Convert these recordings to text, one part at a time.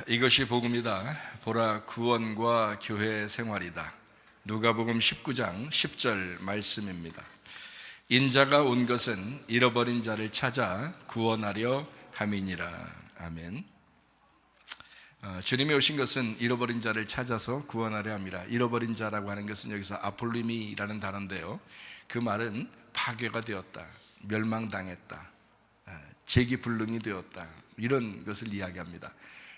이것이 복음이다. 보라, 구원과 교회 생활이다. 누가복음 19장 10절 말씀입니다. 인자가 온 것은 잃어버린 자를 찾아 구원하려 함이니라. 아멘. 주님이 오신 것은 잃어버린 자를 찾아서 구원하려 함이라. 잃어버린 자라고 하는 것은 여기서 아폴리미라는 단어인데요, 그 말은 파괴가 되었다, 멸망당했다, 재기불능이 되었다, 이런 것을 이야기합니다.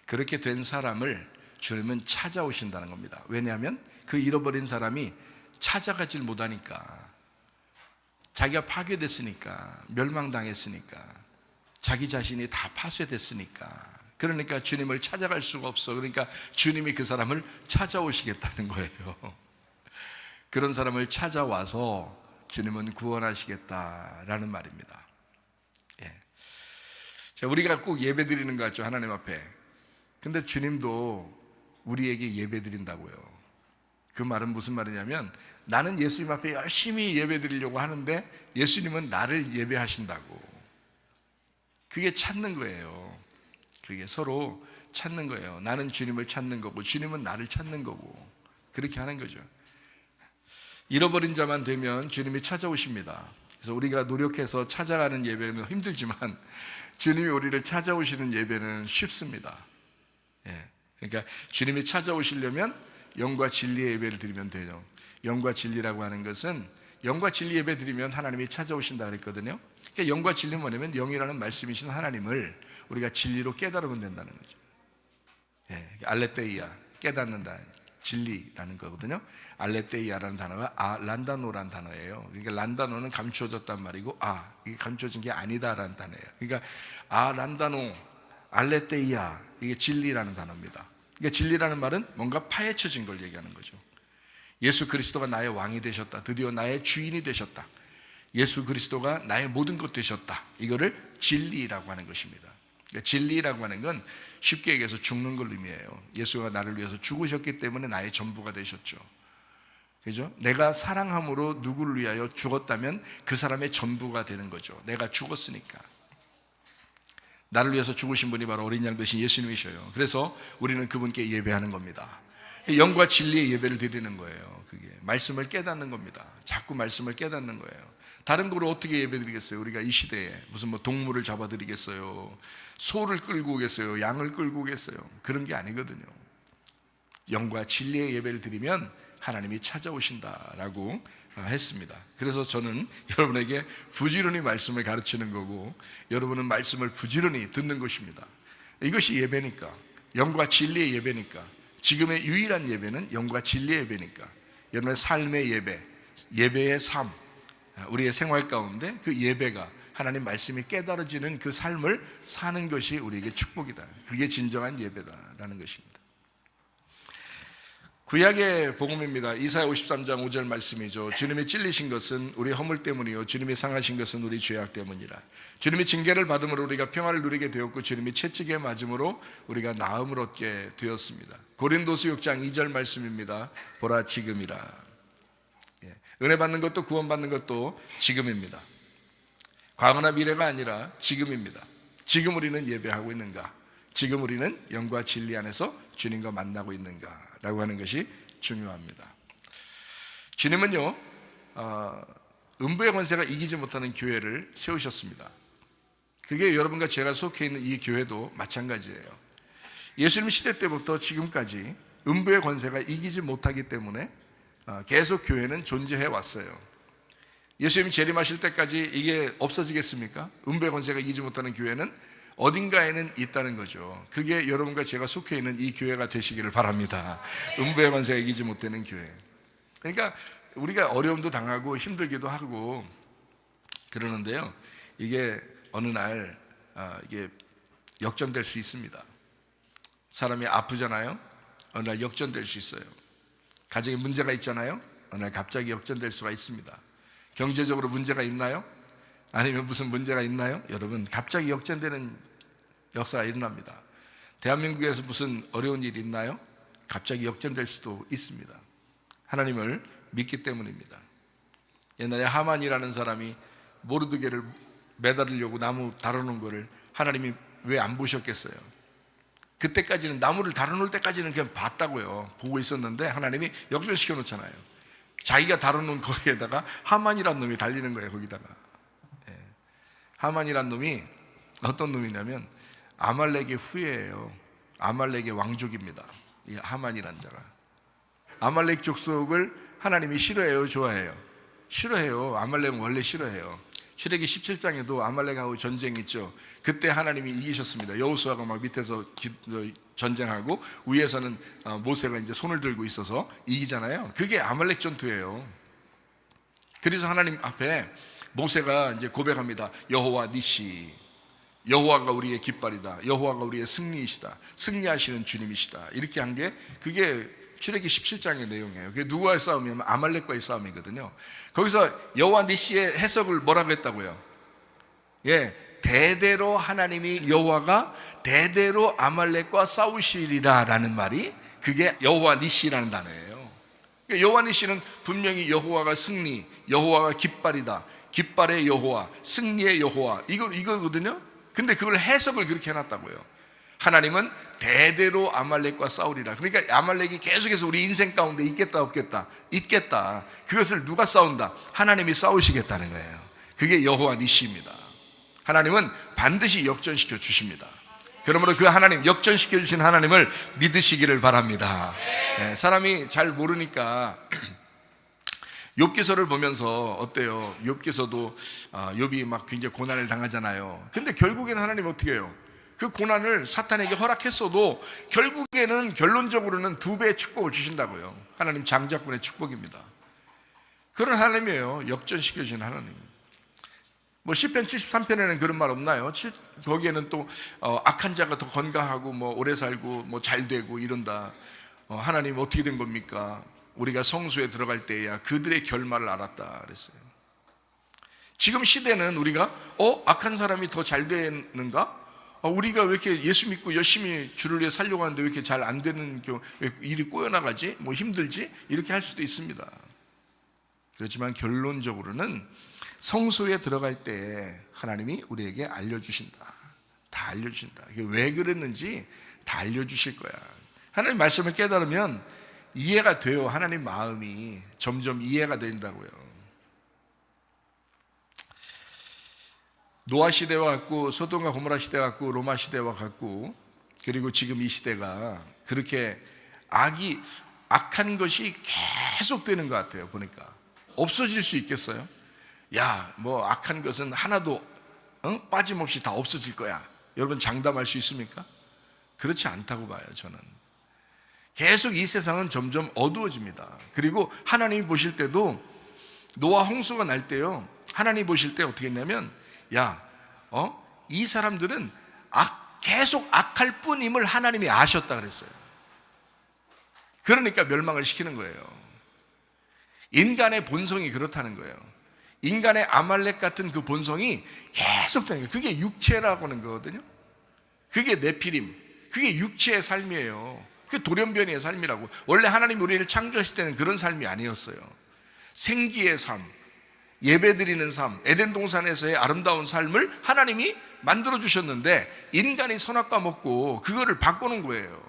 그렇게 된 사람을 주님은 찾아오신다는 겁니다. 왜냐하면 그 잃어버린 사람이 찾아가질 못하니까, 자기가 파괴됐으니까, 멸망당했으니까, 자기 자신이 다 파쇄됐으니까, 그러니까 주님을 찾아갈 수가 없어. 그러니까 주님이 그 사람을 찾아오시겠다는 거예요. 그런 사람을 찾아와서 주님은 구원하시겠다라는 말입니다. 자, 우리가 꼭 예배 드리는 것 같죠, 하나님 앞에. 근데 주님도 우리에게 예배 드린다고요. 그 말은 무슨 말이냐면, 나는 예수님 앞에 열심히 예배 드리려고 하는데 예수님은 나를 예배하신다고. 그게 찾는 거예요. 그게 서로 찾는 거예요. 나는 주님을 찾는 거고 주님은 나를 찾는 거고, 그렇게 하는 거죠. 잃어버린 자만 되면 주님이 찾아오십니다. 그래서 우리가 노력해서 찾아가는 예배는 힘들지만 주님이 우리를 찾아오시는 예배는 쉽습니다. 그러니까 주님이 찾아오시려면 영과 진리의 예배를 드리면 돼요. 영과 진리라고 하는 것은, 영과 진리 예배 드리면 하나님이 찾아오신다 그랬거든요. 그러니까 영과 진리는 뭐냐면, 영이라는 말씀이신 하나님을 우리가 진리로 깨달으면 된다는 거죠. 알레테이아, 깨닫는다, 진리라는 거거든요. 알레테이아라는 단어가 란다노라는 단어예요. 그러니까 란다노는 감춰졌단 말이고, 이게 감춰진 게 아니다라는 단어예요. 그러니까 란다노, 알레테이아, 이게 진리라는 단어입니다. 그러니까 진리라는 말은 뭔가 파헤쳐진 걸 얘기하는 거죠. 예수 그리스도가 나의 왕이 되셨다, 드디어 나의 주인이 되셨다, 예수 그리스도가 나의 모든 것 되셨다, 이거를 진리라고 하는 것입니다. 그러니까 진리라고 하는 건 쉽게 얘기해서 죽는 걸 의미해요. 예수가 나를 위해서 죽으셨기 때문에 나의 전부가 되셨죠. 그죠? 내가 사랑함으로 누구를 위하여 죽었다면 그 사람의 전부가 되는 거죠. 내가 죽었으니까. 나를 위해서 죽으신 분이 바로 어린 양 되신 예수님이셔요. 그래서 우리는 그분께 예배하는 겁니다. 영과 진리의 예배를 드리는 거예요. 그게 말씀을 깨닫는 겁니다. 자꾸 말씀을 깨닫는 거예요. 다른 거로 어떻게 예배 드리겠어요? 우리가 이 시대에 무슨 동물을 잡아 드리겠어요? 소를 끌고 오겠어요? 양을 끌고 오겠어요? 그런 게 아니거든요. 영과 진리의 예배를 드리면 하나님이 찾아오신다라고 했습니다. 그래서 저는 여러분에게 부지런히 말씀을 가르치는 거고, 여러분은 말씀을 부지런히 듣는 것입니다. 이것이 예배니까, 영과 진리의 예배니까. 지금의 유일한 예배는 영과 진리의 예배니까, 여러분의 삶의 예배, 예배의 삶, 우리의 생활 가운데 그 예배가, 하나님 말씀이 깨달아지는 그 삶을 사는 것이 우리에게 축복이다. 그게 진정한 예배다라는 것입니다. 구약의 복음입니다. 이사야 53장 5절 말씀이죠. 주님이 찔리신 것은 우리 허물 때문이요, 주님이 상하신 것은 우리 죄악 때문이라. 주님이 징계를 받음으로 우리가 평화를 누리게 되었고, 주님이 채찍에 맞음으로 우리가 나음을 얻게 되었습니다. 고린도서 6장 2절 말씀입니다. 보라, 지금이라. 은혜 받는 것도 구원 받는 것도 지금입니다. 과거나 미래가 아니라 지금입니다. 지금 우리는 예배하고 있는가? 지금 우리는 영과 진리 안에서 주님과 만나고 있는가? 라고 하는 것이 중요합니다. 주님은요, 음부의 권세가 이기지 못하는 교회를 세우셨습니다. 그게 여러분과 제가 속해 있는 이 교회도 마찬가지예요. 예수님 시대 때부터 지금까지 음부의 권세가 이기지 못하기 때문에 계속 교회는 존재해 왔어요. 예수님이 재림하실 때까지 이게 없어지겠습니까? 음부의 권세가 이기지 못하는 교회는 어딘가에는 있다는 거죠. 그게 여러분과 제가 속해 있는 이 교회가 되시기를 바랍니다. 음부의 권세가 이기지 못하는 교회. 그러니까 우리가 어려움도 당하고 힘들기도 하고 그러는데요, 이게 어느 날 이게 역전될 수 있습니다. 사람이 아프잖아요. 어느 날 역전될 수 있어요. 가정에 문제가 있잖아요. 어느 날 갑자기 역전될 수가 있습니다. 경제적으로 문제가 있나요? 아니면 무슨 문제가 있나요? 여러분, 갑자기 역전되는 역사가 일어납니다. 대한민국에서 무슨 어려운 일이 있나요? 갑자기 역전될 수도 있습니다. 하나님을 믿기 때문입니다. 옛날에 하만이라는 사람이 모르드게를 매달으려고 나무 달아놓은 거를 하나님이 왜 안 보셨겠어요? 그때까지는 나무를 다뤄놓을 때까지는 그냥 봤다고요. 보고 있었는데 하나님이 역전시켜 놓잖아요. 자기가 다뤄놓은 거기에다가 하만이란 놈이 달리는 거예요. 거기다가 하만이란 놈이 어떤 놈이냐면 아말렉의 후예예요. 아말렉의 왕족입니다. 이 하만이란 자가 아말렉 족속을 하나님이 싫어해요, 좋아해요? 싫어해요. 아말렉은 원래 싫어해요. 출애기 17장에도 아말렉하고 전쟁 있죠. 그때 하나님이 이기셨습니다. 여호수아가 막 밑에서 전쟁하고 위에서는 모세가 이제 손을 들고 있어서 이기잖아요. 그게 아말렉 전투예요. 그래서 하나님 앞에 모세가 이제 고백합니다. 여호와 니시, 여호와가 우리의 깃발이다. 여호와가 우리의 승리이시다. 승리하시는 주님이시다. 이렇게 한 게 그게 출애기 17장의 내용이에요. 그게 누구와의 싸움이냐면 아말렉과의 싸움이거든요. 거기서 여호와 니시의 해석을 뭐라고 했다고요? 대대로 하나님이 여호와가 대대로 아말렉과 싸우시리라라는 말이 그게 여호와 니시라는 단어예요. 여호와 니시는 분명히 여호와가 승리, 여호와가 깃발이다. 깃발의 여호와, 승리의 여호와 이거거든요. 근데 그걸 해석을 그렇게 해놨다고요. 하나님은 대대로 아말렉과 싸우리라. 그러니까 아말렉이 계속해서 우리 인생 가운데 있겠다 없겠다? 있겠다. 그것을 누가 싸운다? 하나님이 싸우시겠다는 거예요. 그게 여호와 니시입니다. 하나님은 반드시 역전시켜 주십니다. 그러므로 그 하나님, 역전시켜 주신 하나님을 믿으시기를 바랍니다. 사람이 잘 모르니까 욥기서를 보면서 어때요? 욥기서도 욥이 막 굉장히 고난을 당하잖아요. 근데 결국에는 하나님 어떻게 해요? 그 고난을 사탄에게 허락했어도 결국에는 결론적으로는 2배의 축복을 주신다고요. 하나님 장자권의 축복입니다. 그런 하나님이에요. 역전시켜주신 하나님. 뭐 시편 73편에는 그런 말 없나요? 거기에는 또 악한 자가 더 건강하고 뭐 오래 살고 뭐 잘 되고 이런다. 하나님 어떻게 된 겁니까? 우리가 성소에 들어갈 때야 그들의 결말을 알았다 그랬어요. 지금 시대는 우리가 악한 사람이 더 잘 되는가? 우리가 왜 이렇게 예수 믿고 열심히 주를 위해 살려고 하는데 왜 이렇게 잘 안 되는 왜 일이 꼬여나가지? 뭐 힘들지? 이렇게 할 수도 있습니다. 그렇지만 결론적으로는 성소에 들어갈 때 하나님이 우리에게 알려주신다. 다 알려주신다. 이게 왜 그랬는지 다 알려주실 거야. 하나님 말씀을 깨달으면 이해가 돼요. 하나님 마음이 점점 이해가 된다고요. 노아 시대와 같고 소돔과 고모라 시대와 같고 로마 시대와 같고 그리고 지금 이 시대가 그렇게 악한 것이 계속되는 것 같아요. 보니까 없어질 수 있겠어요? 뭐 악한 것은 하나도 빠짐없이 다 없어질 거야. 여러분 장담할 수 있습니까? 그렇지 않다고 봐요. 저는 계속 이 세상은 점점 어두워집니다. 그리고 하나님이 보실 때도 노아 홍수가 날 때요, 하나님이 보실 때 어떻게 했냐면 이 사람들은 계속 악할 뿐임을 하나님이 아셨다 그랬어요. 그러니까 멸망을 시키는 거예요. 인간의 본성이 그렇다는 거예요. 인간의 아말렉 같은 그 본성이 계속되는 거예요. 그게 육체라고 하는 거거든요. 그게 네피림, 그게 육체의 삶이에요. 그게 돌연변이의 삶이라고. 원래 하나님 우리를 창조하실 때는 그런 삶이 아니었어요. 생기의 삶, 예배드리는 삶, 에덴 동산에서의 아름다운 삶을 하나님이 만들어 주셨는데 인간이 선악과 먹고 그거를 바꾸는 거예요.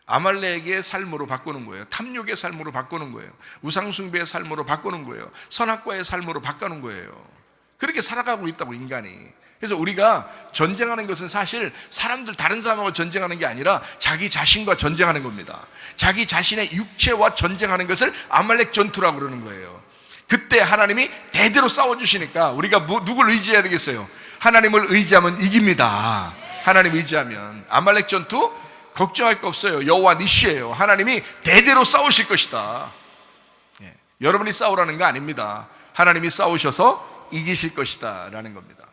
아말렉의 삶으로 바꾸는 거예요. 탐욕의 삶으로 바꾸는 거예요. 우상숭배의 삶으로 바꾸는 거예요. 선악과의 삶으로 바꾸는 거예요. 그렇게 살아가고 있다고, 인간이. 그래서 우리가 전쟁하는 것은 사실 사람들, 다른 사람하고 전쟁하는 게 아니라 자기 자신과 전쟁하는 겁니다. 자기 자신의 육체와 전쟁하는 것을 아말렉 전투라고 그러는 거예요. 그때 하나님이 대대로 싸워주시니까 우리가 누굴 의지해야 되겠어요? 하나님을 의지하면 이깁니다. 하나님 의지하면. 아말렉 전투 걱정할 거 없어요. 여호와 니시예요. 하나님이 대대로 싸우실 것이다. 여러분이 싸우라는 거 아닙니다. 하나님이 싸우셔서 이기실 것이다 라는 겁니다.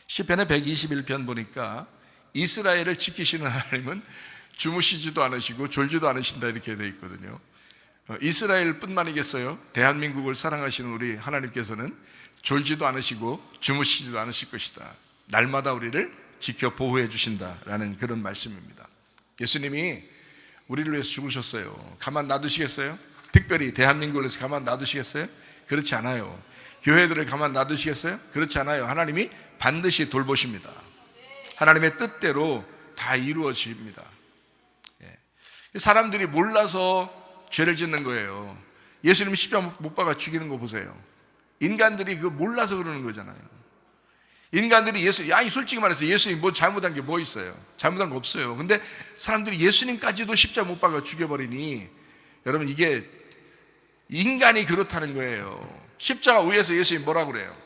시편의 121편 보니까 이스라엘을 지키시는 하나님은 주무시지도 않으시고 졸지도 않으신다 이렇게 되어 있거든요. 이스라엘 뿐만이겠어요? 대한민국을 사랑하시는 우리 하나님께서는 졸지도 않으시고 주무시지도 않으실 것이다. 날마다 우리를 지켜 보호해 주신다라는 그런 말씀입니다. 예수님이 우리를 위해서 죽으셨어요. 가만 놔두시겠어요? 특별히 대한민국을 위해서 가만 놔두시겠어요? 그렇지 않아요. 교회들을 가만 놔두시겠어요? 그렇지 않아요. 하나님이 반드시 돌보십니다. 하나님의 뜻대로 다 이루어집니다. 사람들이 몰라서 죄를 짓는 거예요. 예수님이 십자가 못 박아 죽이는 거 보세요. 인간들이 그거 몰라서 그러는 거잖아요. 인간들이 솔직히 말해서 예수님 뭐 잘못한 게 뭐 있어요? 잘못한 거 없어요. 근데 사람들이 예수님까지도 십자가 못 박아 죽여버리니, 여러분, 이게 인간이 그렇다는 거예요. 십자가 위에서 예수님 뭐라고 그래요?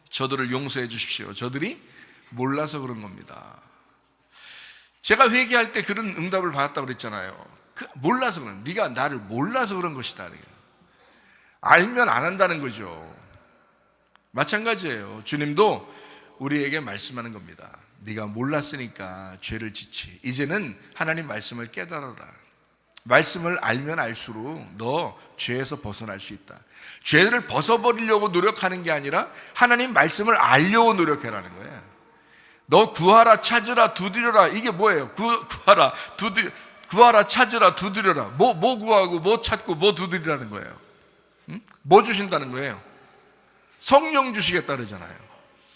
저들을 용서해 주십시오. 저들이 몰라서 그런 겁니다. 제가 회개할 때 그런 응답을 받았다고 그랬잖아요. 몰라서 그런, 네가 나를 몰라서 그런 것이다. 알면 안 한다는 거죠. 마찬가지예요. 주님도 우리에게 말씀하는 겁니다. 네가 몰랐으니까 죄를 짓지. 이제는 하나님 말씀을 깨달아라. 말씀을 알면 알수록 너 죄에서 벗어날 수 있다. 죄를 벗어버리려고 노력하는 게 아니라 하나님 말씀을 알려고 노력해라는 거예요. 너 구하라, 찾으라, 두드려라. 이게 뭐예요? 구하라, 찾으라, 두드려라. 뭐 구하고, 뭐 찾고, 뭐 두드리라는 거예요? 뭐 주신다는 거예요? 성령 주시겠다 그러잖아요.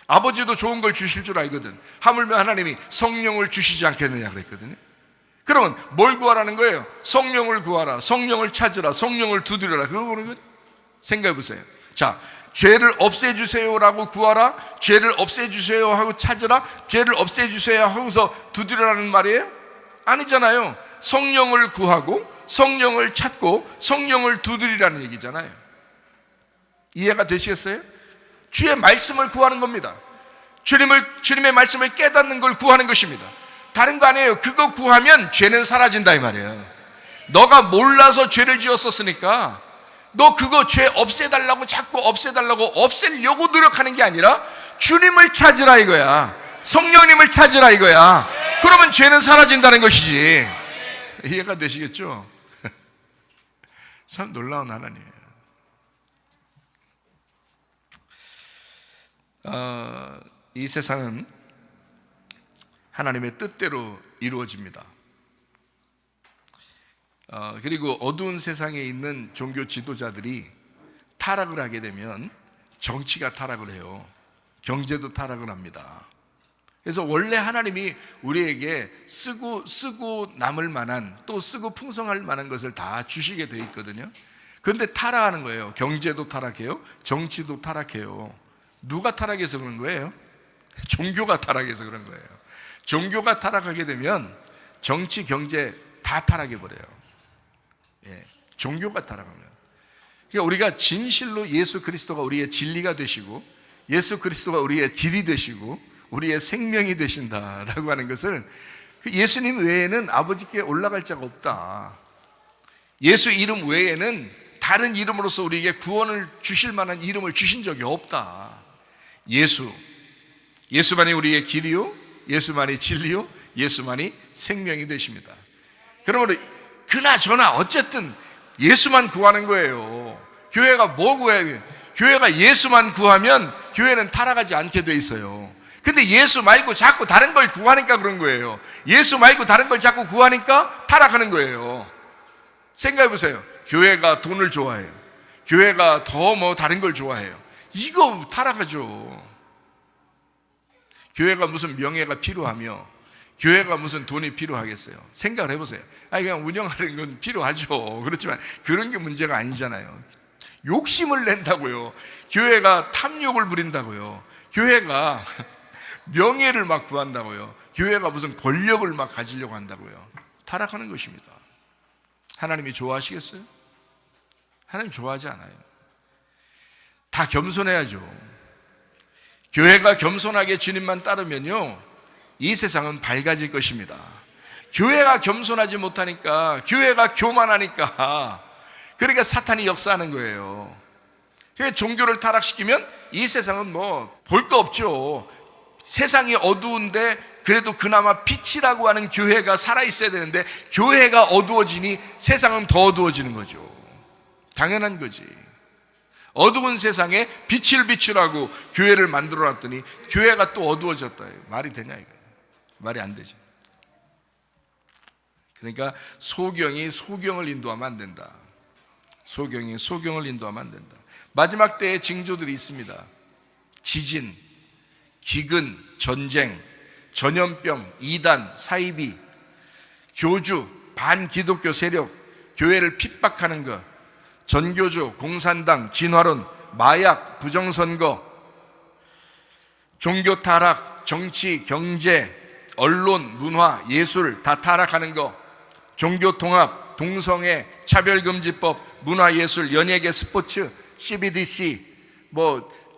아버지도 좋은 걸 주실 줄 알거든. 하물며 하나님이 성령을 주시지 않겠느냐 그랬거든요. 그러면 뭘 구하라는 거예요? 성령을 구하라, 성령을 찾으라, 성령을 두드려라. 그러는 거 생각해 보세요. 자, 죄를 없애주세요라고 구하라, 죄를 없애주세요 하고 찾으라, 죄를 없애주세요 하고서 두드려라는 말이에요? 아니잖아요. 성령을 구하고 성령을 찾고 성령을 두드리라는 얘기잖아요. 이해가 되시겠어요? 주의 말씀을 구하는 겁니다. 주님의 말씀을 깨닫는 걸 구하는 것입니다. 다른 거 아니에요. 그거 구하면 죄는 사라진다 이 말이에요. 너가 몰라서 죄를 지었었으니까 너 그거 죄 없애달라고 자꾸 없애려고 노력하는 게 아니라 주님을 찾으라 이거야. 성령님을 찾으라 이거야. 그러면 죄는 사라진다는 것이지. 이해가 되시겠죠? 참 놀라운 하나님이에요. 이 세상은 하나님의 뜻대로 이루어집니다. 그리고 어두운 세상에 있는 종교 지도자들이 타락을 하게 되면 정치가 타락을 해요. 경제도 타락을 합니다. 그래서 원래 하나님이 우리에게 쓰고 남을 만한, 또 쓰고 풍성할 만한 것을 다 주시게 돼 있거든요. 그런데 타락하는 거예요. 경제도 타락해요. 정치도 타락해요. 누가 타락해서 그런 거예요? 종교가 타락해서 그런 거예요. 종교가 타락하게 되면 정치, 경제 다 타락해 버려요. 종교가 타락하면. 그러니까 우리가 진실로 예수 그리스도가 우리의 진리가 되시고 예수 그리스도가 우리의 길이 되시고 우리의 생명이 되신다라고 하는 것을, 예수님 외에는 아버지께 올라갈 자가 없다. 예수 이름 외에는 다른 이름으로서 우리에게 구원을 주실 만한 이름을 주신 적이 없다. 예수만이 우리의 길이요, 예수만이 진리요, 예수만이 생명이 되십니다. 그러므로 그나저나 어쨌든 예수만 구하는 거예요. 교회가 뭐 구해야 돼요? 교회가 예수만 구하면 교회는 타락하지 않게 돼 있어요. 근데 예수 말고 자꾸 다른 걸 구하니까 그런 거예요. 예수 말고 다른 걸 자꾸 구하니까 타락하는 거예요. 생각해 보세요. 교회가 돈을 좋아해요. 교회가 더 다른 걸 좋아해요. 이거 타락하죠. 교회가 무슨 명예가 필요하며 교회가 무슨 돈이 필요하겠어요? 생각을 해보세요. 그냥 운영하는 건 필요하죠. 그렇지만 그런 게 문제가 아니잖아요. 욕심을 낸다고요. 교회가 탐욕을 부린다고요. 교회가 명예를 막 구한다고요. 교회가 무슨 권력을 막 가지려고 한다고요. 타락하는 것입니다. 하나님이 좋아하시겠어요? 하나님 좋아하지 않아요. 다 겸손해야죠. 교회가 겸손하게 주님만 따르면요, 이 세상은 밝아질 것입니다. 교회가 겸손하지 못하니까, 교회가 교만하니까, 그러니까 사탄이 역사하는 거예요. 종교를 타락시키면 이 세상은 볼 거 없죠. 세상이 어두운데 그래도 그나마 빛이라고 하는 교회가 살아있어야 되는데 교회가 어두워지니 세상은 더 어두워지는 거죠. 당연한 거지. 어두운 세상에 빛을 비추라고 교회를 만들어놨더니 교회가 또 어두워졌다. 말이 되냐 이거? 말이 안 되죠. 그러니까 소경이 소경을 인도하면 안 된다. 소경이 소경을 인도하면 안 된다. 마지막 때에 징조들이 있습니다. 지진, 기근, 전쟁, 전염병, 이단, 사이비, 교주, 반기독교 세력, 교회를 핍박하는 것, 전교조, 공산당, 진화론, 마약, 부정선거, 종교 타락, 정치, 경제, 언론, 문화, 예술 다 타락하는 것, 종교 통합, 동성애, 차별금지법, 문화예술, 연예계, 스포츠, CBDC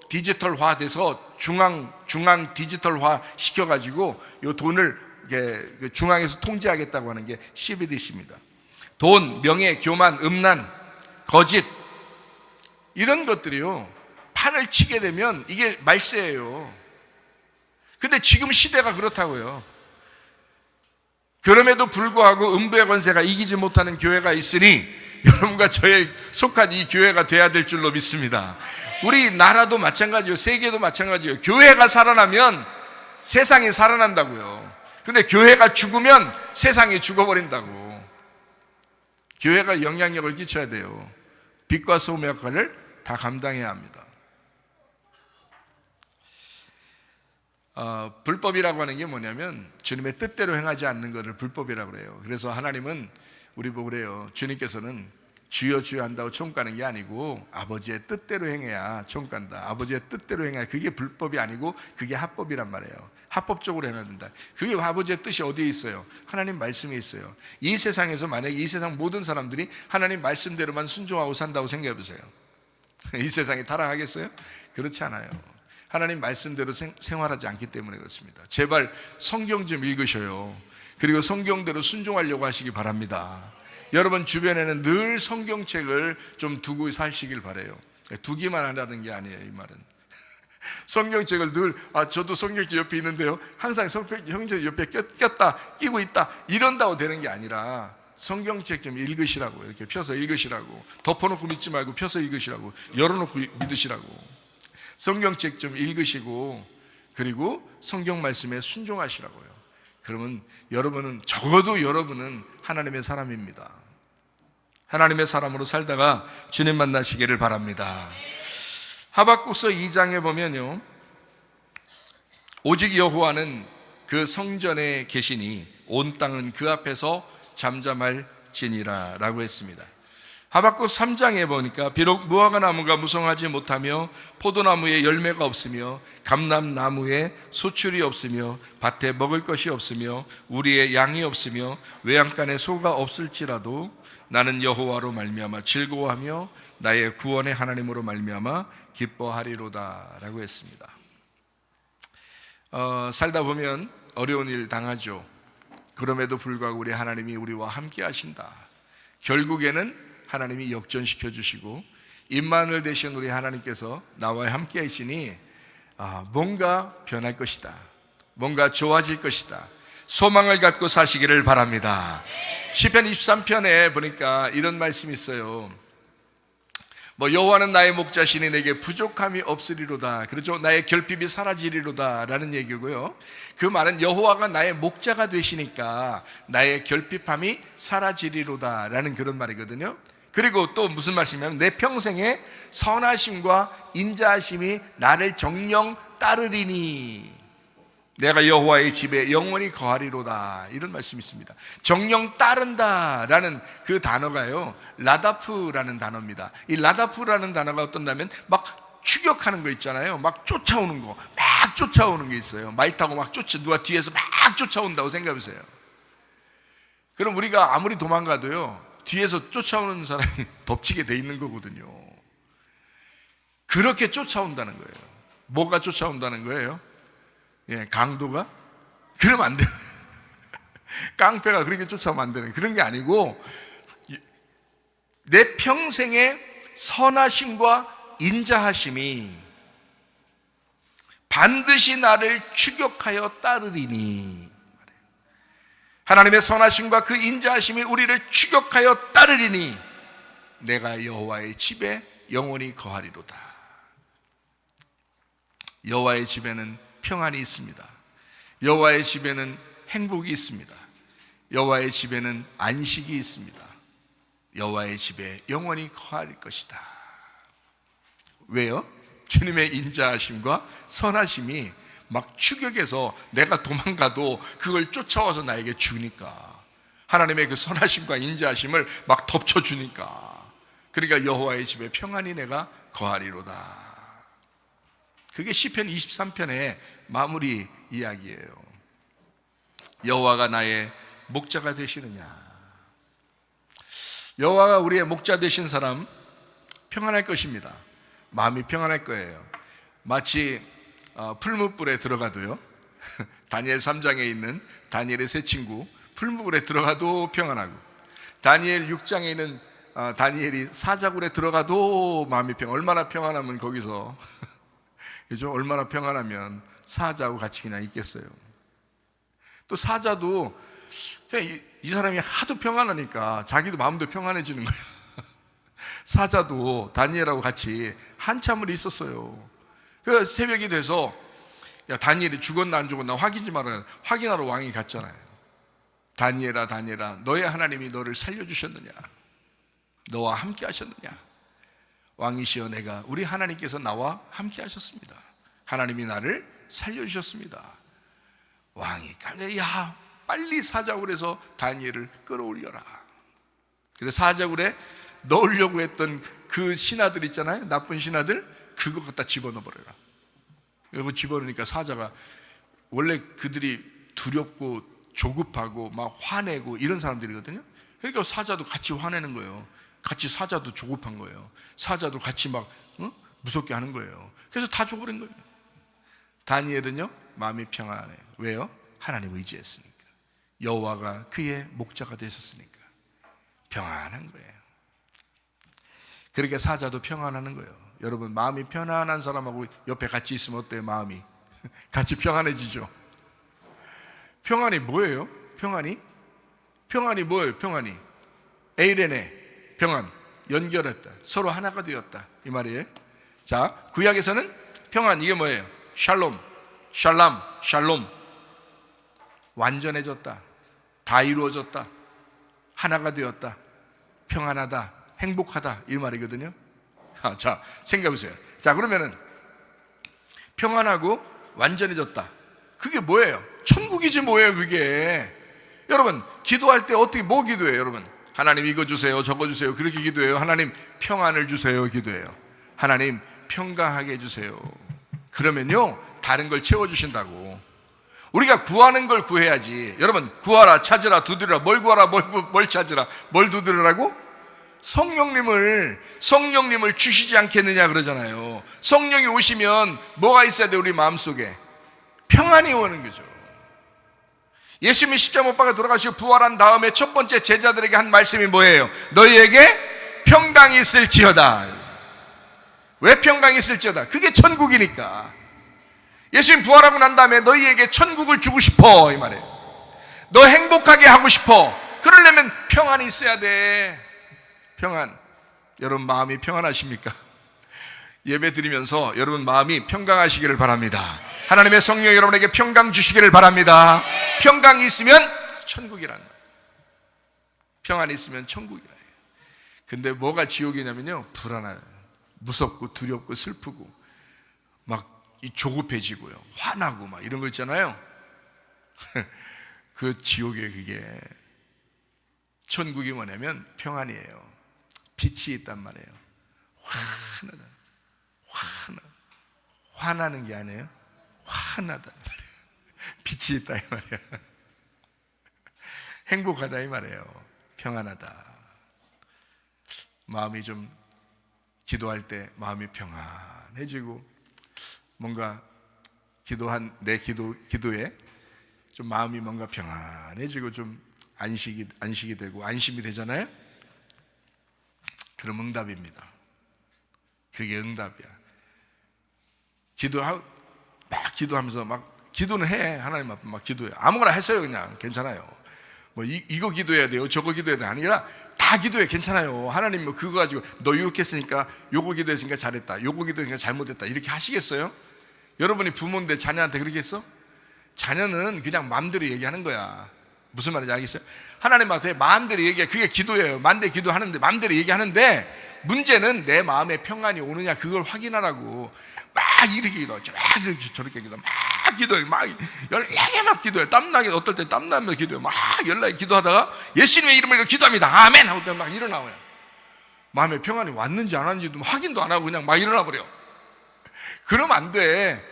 디지털화돼서 중앙 디지털화 시켜가지고 요 돈을 중앙에서 통제하겠다고 하는 게 CBDC입니다. 돈, 명예, 교만, 음란, 거짓 이런 것들이요 판을 치게 되면 이게 말세예요. 근데 지금 시대가 그렇다고요. 그럼에도 불구하고 음부의 권세가 이기지 못하는 교회가 있으니 여러분과 저에 속한 이 교회가 돼야 될 줄로 믿습니다. 우리 나라도 마찬가지요. 세계도 마찬가지요. 교회가 살아나면 세상이 살아난다고요. 근데 교회가 죽으면 세상이 죽어버린다고. 교회가 영향력을 끼쳐야 돼요. 빛과 소금의 역할을 다 감당해야 합니다. 불법이라고 하는 게 뭐냐면 주님의 뜻대로 행하지 않는 것을 불법이라고 그래요. 그래서 하나님은 우리 보고 그래요. 주님께서는 주여 주여 한다고 천국 가는 게 아니고 아버지의 뜻대로 행해야 천국 간다. 아버지의 뜻대로 행해야 그게 불법이 아니고 그게 합법이란 말이에요. 합법적으로 행해야 된다. 그게 아버지의 뜻이 어디에 있어요? 하나님 말씀에 있어요. 이 세상에서 만약에 이 세상 모든 사람들이 하나님 말씀대로만 순종하고 산다고 생각해 보세요. 이 세상이 타락하겠어요? 그렇지 않아요. 하나님 말씀대로 생활하지 않기 때문에 그렇습니다. 제발 성경 좀 읽으셔요. 그리고 성경대로 순종하려고 하시기 바랍니다. 여러분 주변에는 늘 성경책을 좀 두고 사시길 바라요. 두기만 하라는 게 아니에요. 이 말은 성경책을 늘 저도 성경책 옆에 있는데요 항상 성경책 옆에 끼고 있다 이런다고 되는 게 아니라 성경책 좀 읽으시라고, 이렇게 펴서 읽으시라고, 덮어놓고 믿지 말고 펴서 읽으시라고, 열어놓고 믿으시라고. 성경책 좀 읽으시고 그리고 성경 말씀에 순종하시라고요. 그러면 적어도 여러분은 하나님의 사람입니다. 하나님의 사람으로 살다가 주님 만나시기를 바랍니다. 하박국서 2장에 보면요, 오직 여호와는 그 성전에 계시니 온 땅은 그 앞에서 잠잠할지니라 라고 했습니다. 하박국 3장에 보니까 비록 무화과 나무가 무성하지 못하며 포도나무에 열매가 없으며 감람나무에 소출이 없으며 밭에 먹을 것이 없으며 우리의 양이 없으며 외양간에 소가 없을지라도 나는 여호와로 말미암아 즐거워하며 나의 구원의 하나님으로 말미암아 기뻐하리로다 라고 했습니다. 살다 보면 어려운 일 당하죠. 그럼에도 불구하고 우리 하나님이 우리와 함께 하신다. 결국에는 하나님이 역전시켜 주시고 임마누엘 되신 우리 하나님께서 나와 함께 하시니 뭔가 변할 것이다, 뭔가 좋아질 것이다, 소망을 갖고 사시기를 바랍니다. 시편 23편에 보니까 이런 말씀이 있어요. 여호와는 나의 목자시니 내게 부족함이 없으리로다. 그렇죠? 나의 결핍이 사라지리로다 라는 얘기고요. 그 말은 여호와가 나의 목자가 되시니까 나의 결핍함이 사라지리로다 라는 그런 말이거든요. 그리고 또 무슨 말씀이냐면 내 평생에 선하심과 인자하심이 나를 정령 따르리니 내가 여호와의 집에 영원히 거하리로다, 이런 말씀이 있습니다. 정령 따른다 라는 그 단어가요 라다프라는 단어입니다. 이 라다프라는 단어가 어떤다면 막 추격하는 거 있잖아요. 막 쫓아오는 거, 막 쫓아오는 게 있어요. 말 타고 막 누가 뒤에서 막 쫓아온다고 생각해보세요. 그럼 우리가 아무리 도망가도요 뒤에서 쫓아오는 사람이 덮치게 돼 있는 거거든요. 그렇게 쫓아온다는 거예요. 뭐가 쫓아온다는 거예요? 강도가? 그러면 안 돼요. 깡패가 그렇게 쫓아오면 안 되는, 그런 게 아니고 내 평생의 선하심과 인자하심이 반드시 나를 추격하여 따르리니, 하나님의 선하심과 그 인자하심이 우리를 추격하여 따르리니 내가 여호와의 집에 영원히 거하리로다. 여호와의 집에는 평안이 있습니다. 여호와의 집에는 행복이 있습니다. 여호와의 집에는 안식이 있습니다. 여호와의 집에 영원히 거할 것이다. 왜요? 주님의 인자하심과 선하심이 막 추격해서 내가 도망가도 그걸 쫓아와서 나에게 주니까, 하나님의 그 선하심과 인자하심을 막 덮쳐주니까, 그러니까 여호와의 집에 평안히 내가 거하리로다. 그게 시편 23편의 마무리 이야기예요. 여호와가 나의 목자가 되시느냐. 여호와가 우리의 목자 되신 사람 평안할 것입니다. 마음이 평안할 거예요. 마치 풀무불에 들어가도요, 다니엘 3장에 있는 다니엘의 세 친구, 풀무불에 들어가도 평안하고, 다니엘 6장에 있는 다니엘이 사자굴에 들어가도 마음이 얼마나 평안하면 거기서 그죠? 얼마나 평안하면 사자하고 같이 그냥 있겠어요. 또 사자도 그냥 이 사람이 하도 평안하니까 자기도 마음도 평안해지는 거예요. 사자도 다니엘하고 같이 한참을 있었어요. 그 새벽이 돼서 야, 다니엘이 죽었나 안 죽었나 확인 좀 하라, 확인하러 왕이 갔잖아요. 다니엘아 다니엘아, 너의 하나님이 너를 살려주셨느냐, 너와 함께 하셨느냐. 왕이시여, 내가 우리 하나님께서 나와 함께 하셨습니다. 하나님이 나를 살려주셨습니다. 왕이 야, 빨리 사자굴에서 다니엘을 끌어올려라. 그래서 사자굴에 넣으려고 했던 그 신하들 있잖아요, 나쁜 신하들, 그거 갖다 집어넣어버려라. 그리고 집어넣으니까 사자가, 원래 그들이 두렵고 조급하고 막 화내고 이런 사람들이거든요. 그러니까 사자도 같이 화내는 거예요. 같이 사자도 조급한 거예요. 사자도 같이 막 무섭게 하는 거예요. 그래서 다 죽어버린 거예요. 다니엘은요, 마음이 평안해요. 왜요? 하나님 의지했으니까. 여호와가 그의 목자가 되셨으니까 평안한 거예요. 그러니까 사자도 평안하는 거예요. 여러분, 마음이 편안한 사람하고 옆에 같이 있으면 어때요? 마음이 같이 평안해지죠. 평안이 뭐예요? 평안이 뭐예요? 평안이 에이레네, 평안, 연결했다, 서로 하나가 되었다, 이 말이에요. 자, 구약에서는 평안, 이게 뭐예요? 샬롬, 샬롬, 완전해졌다, 다 이루어졌다, 하나가 되었다, 평안하다, 행복하다, 이 말이거든요. 자, 생각해보세요. 자, 그러면은 평안하고 완전해졌다, 그게 뭐예요? 천국이지 뭐예요 그게. 여러분, 기도할 때 어떻게 뭐 기도해요? 여러분, 하나님 이거 주세요, 저거 주세요, 그렇게 기도해요? 하나님 평안을 주세요 기도해요? 하나님 평강하게 해주세요. 그러면요, 다른 걸 채워주신다고. 우리가 구하는 걸 구해야지. 여러분, 구하라, 찾으라, 두드리라. 뭘 구하라, 뭘 찾으라, 뭘 두드리라고? 성령님을 주시지 않겠느냐 그러잖아요. 성령이 오시면 뭐가 있어야 돼? 우리 마음속에 평안이 오는 거죠. 예수님이 십자가 못 박아 돌아가시고 부활한 다음에 첫 번째 제자들에게 한 말씀이 뭐예요? 너희에게 평강이 있을지어다. 왜 평강이 있을지어다? 그게 천국이니까. 예수님 부활하고 난 다음에 너희에게 천국을 주고 싶어, 이 말이에요. 너 행복하게 하고 싶어. 그러려면 평안이 있어야 돼. 평안. 여러분, 마음이 평안하십니까? 예배 드리면서 여러분 마음이 평강하시기를 바랍니다. 하나님의 성령 여러분에게 평강 주시기를 바랍니다. 평강이 있으면 천국이란 말이에요. 평안이 있으면 천국이라 해요. 근데 뭐가 지옥이냐면요, 불안해요. 무섭고 두렵고 슬프고 막 조급해지고요, 화나고 막 이런 거 있잖아요. 그 지옥의 그게. 천국이 뭐냐면 평안이에요. 빛이 있단 말이에요. 화나는 게 아니에요. 화나다. 빛이 있다 이 말이에요. 행복하다 이 말이에요. 평안하다. 마음이 좀, 기도할 때 마음이 평안해지고, 뭔가 기도한 내 기도에 좀 마음이 뭔가 평안해지고 좀 안식이 되고 안심이 되잖아요. 그럼 응답입니다. 그게 응답이야. 기도하면서 막 기도는 해. 하나님 앞에 막 기도해. 아무거나 했어요. 그냥 괜찮아요. 뭐 이거 기도해야 돼요, 저거 기도해야 돼요 아니라 다 기도해. 괜찮아요. 하나님 뭐 그거 가지고 너 유혹했으니까 요거 기도했으니까 잘했다, 요거 기도했으니까 잘못했다 이렇게 하시겠어요? 여러분이 부모인데 자녀한테 그러겠어? 자녀는 그냥 마음대로 얘기하는 거야. 무슨 말인지 알겠어요? 하나님한테 마음대로 얘기해. 그게 기도예요. 마음대로 기도하는데, 마음대로 얘기하는데, 문제는 내 마음에 평안이 오느냐 그걸 확인하라고. 막 이렇게 기도해, 저렇게 기도해, 막 기도해, 막 연락에 막 기도해. 땀나게, 어떨 때 땀나면 기도해, 막 연락에 기도하다가 예수님의 이름으로 기도합니다, 아멘 하고 막 일어나버려. 마음에 평안이 왔는지 안 왔는지도 확인도 안 하고 그냥 막 일어나버려. 그러면 안 돼.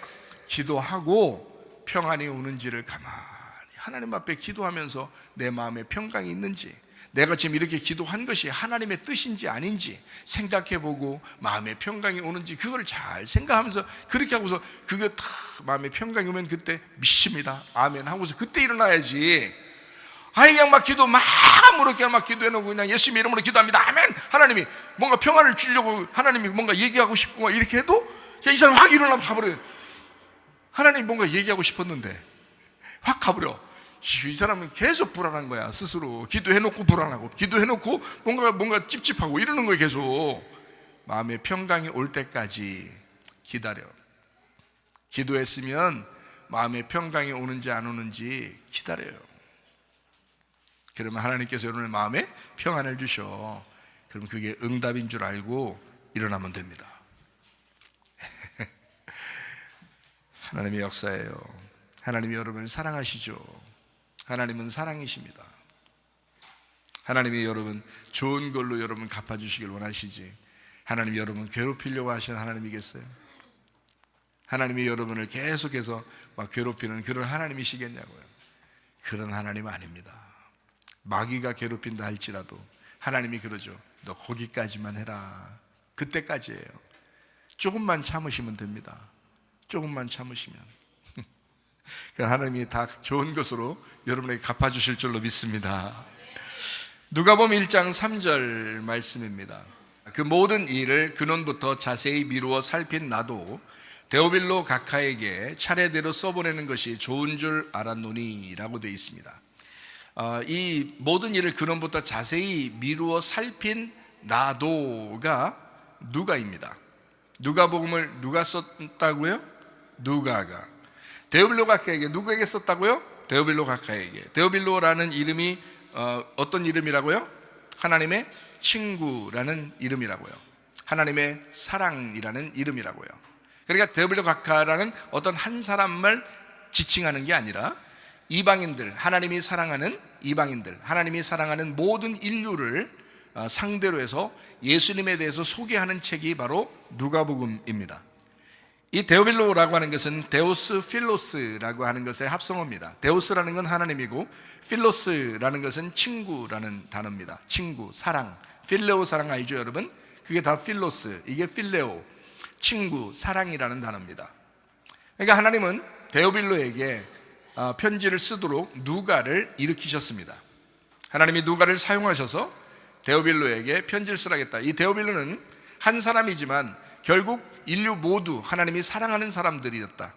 기도하고 평안이 오는지를 가만히 하나님 앞에 기도하면서 내 마음에 평강이 있는지, 내가 지금 이렇게 기도한 것이 하나님의 뜻인지 아닌지 생각해보고 마음에 평강이 오는지 그걸 잘 생각하면서 그렇게 하고서 그게 다 마음에 평강이 오면 그때 믿습니다, 아멘 하고서 그때 일어나야지. 아니 그냥 막 기도 막 아무렇게 막 기도해놓고 그냥 예수님 이름으로 기도합니다, 아멘. 하나님이 뭔가 평안을 주려고 하나님이 뭔가 얘기하고 싶고 막 이렇게 해도 이 사람 확 일어나면 가버려요. 하나님이 뭔가 얘기하고 싶었는데 확 가버려. 이 사람은 계속 불안한 거야. 스스로 기도해놓고 불안하고, 기도해놓고 뭔가 찝찝하고 이러는 거예요. 계속 마음에 평강이 올 때까지 기다려. 기도했으면 마음에 평강이 오는지 안 오는지 기다려요. 그러면 하나님께서 여러분의 마음에 평안을 주셔. 그럼 그게 응답인 줄 알고 일어나면 됩니다. 하나님의 역사예요. 하나님이 여러분을 사랑하시죠. 하나님은 사랑이십니다. 하나님이 여러분 좋은 걸로 여러분 갚아주시길 원하시지, 하나님이 여러분 괴롭히려고 하시는 하나님이겠어요? 하나님이 여러분을 계속해서 막 괴롭히는 그런 하나님이시겠냐고요? 그런 하나님 아닙니다. 마귀가 괴롭힌다 할지라도 하나님이 그러죠. 너 거기까지만 해라. 그때까지예요. 조금만 참으시면 됩니다. 조금만 참으시면 하나님이 다 좋은 것으로 여러분에게 갚아주실 줄로 믿습니다. 누가복음 1장 3절 말씀입니다. 그 모든 일을 근원부터 자세히 미루어 살핀 나도 데오빌로 각하에게 차례대로 써보내는 것이 좋은 줄 알았노니 라고 되어 있습니다. 이 모든 일을 근원부터 자세히 미루어 살핀 나도가 누가입니다. 누가복음을 누가 썼다고요? 누가가. 데오빌로 각하에게. 누구에게 썼다고요? 데오빌로 각하에게. 데오빌로라는 이름이 어떤 이름이라고요? 하나님의 친구라는 이름이라고요. 하나님의 사랑이라는 이름이라고요. 그러니까 데오빌로 각하라는 어떤 한 사람을 지칭하는 게 아니라 이방인들, 하나님이 사랑하는 이방인들, 하나님이 사랑하는 모든 인류를 상대로 해서 예수님에 대해서 소개하는 책이 바로 누가복음입니다. 이 데오빌로라고 하는 것은 데오스 필로스라고 하는 것의 합성어입니다. 데오스라는 건 하나님이고 필로스라는 것은 친구라는 단어입니다. 친구, 사랑. 필레오 사랑 알죠 여러분? 그게 다 필로스, 이게 필레오, 친구, 사랑이라는 단어입니다. 그러니까 하나님은 데오빌로에게 편지를 쓰도록 누가를 일으키셨습니다. 하나님이 누가를 사용하셔서 데오빌로에게 편지를 쓰라겠다. 이 데오빌로는 한 사람이지만 결국 인류 모두 하나님이 사랑하는 사람들이었다.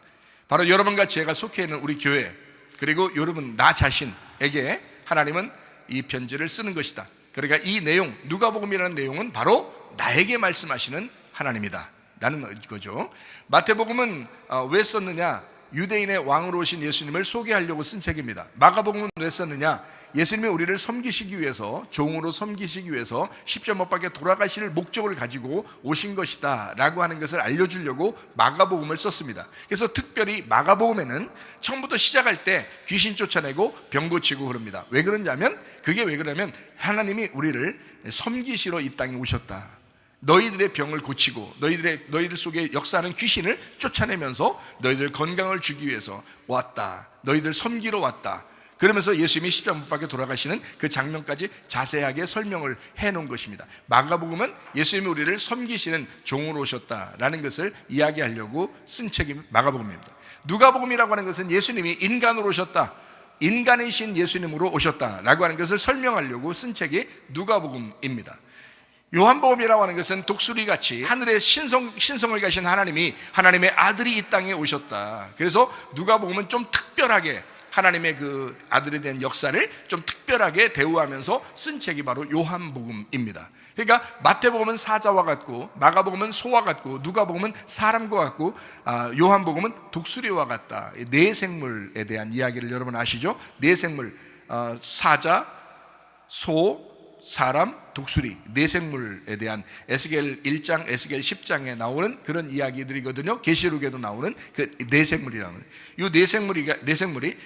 바로 여러분과 제가 속해 있는 우리 교회, 그리고 여러분 나 자신에게 하나님은 이 편지를 쓰는 것이다. 그러니까 이 내용, 누가복음이라는 내용은 바로 나에게 말씀하시는 하나님이다 라는 거죠. 마태복음은 왜 썼느냐? 유대인의 왕으로 오신 예수님을 소개하려고 쓴 책입니다. 마가복음은 왜 썼느냐? 예수님이 우리를 섬기시기 위해서, 종으로 섬기시기 위해서 십자가 못 박혀 돌아가실 목적을 가지고 오신 것이다 라고 하는 것을 알려주려고 마가복음을 썼습니다. 그래서 특별히 마가복음에는 처음부터 시작할 때 귀신 쫓아내고 병 고치고 그럽니다. 왜 그러냐면, 그게 왜 그러냐면 하나님이 우리를 섬기시러 이 땅에 오셨다. 너희들의 병을 고치고 너희들 속에 역사하는 귀신을 쫓아내면서 너희들 건강을 주기 위해서 왔다. 너희들 섬기러 왔다. 그러면서 예수님이 십자가 못 박혀 돌아가시는 그 장면까지 자세하게 설명을 해놓은 것입니다. 마가복음은 예수님이 우리를 섬기시는 종으로 오셨다라는 것을 이야기하려고 쓴 책이 마가복음입니다. 누가복음이라고 하는 것은 예수님이 인간으로 오셨다, 인간이신 예수님으로 오셨다라고 하는 것을 설명하려고 쓴 책이 누가복음입니다. 요한복음이라고 하는 것은 독수리같이 하늘에 신성을 가신 하나님이, 하나님의 아들이 이 땅에 오셨다. 그래서 누가복음은 좀 특별하게 하나님의 그 아들에 대한 역사를 좀 특별하게 대우하면서 쓴 책이 바로 요한복음입니다. 그러니까 마태복음은 사자와 같고, 마가복음은 소와 같고, 누가복음은 사람과 같고, 요한복음은 독수리와 같다. 네 생물에 대한 이야기를 여러분 아시죠? 네 생물, 사자, 소, 사람, 독수리, 네 생물에 대한 에스겔 1장, 에스겔 10장에 나오는 그런 이야기들이거든요. 계시록에도 나오는 그 네 생물이라는, 이 네 생물이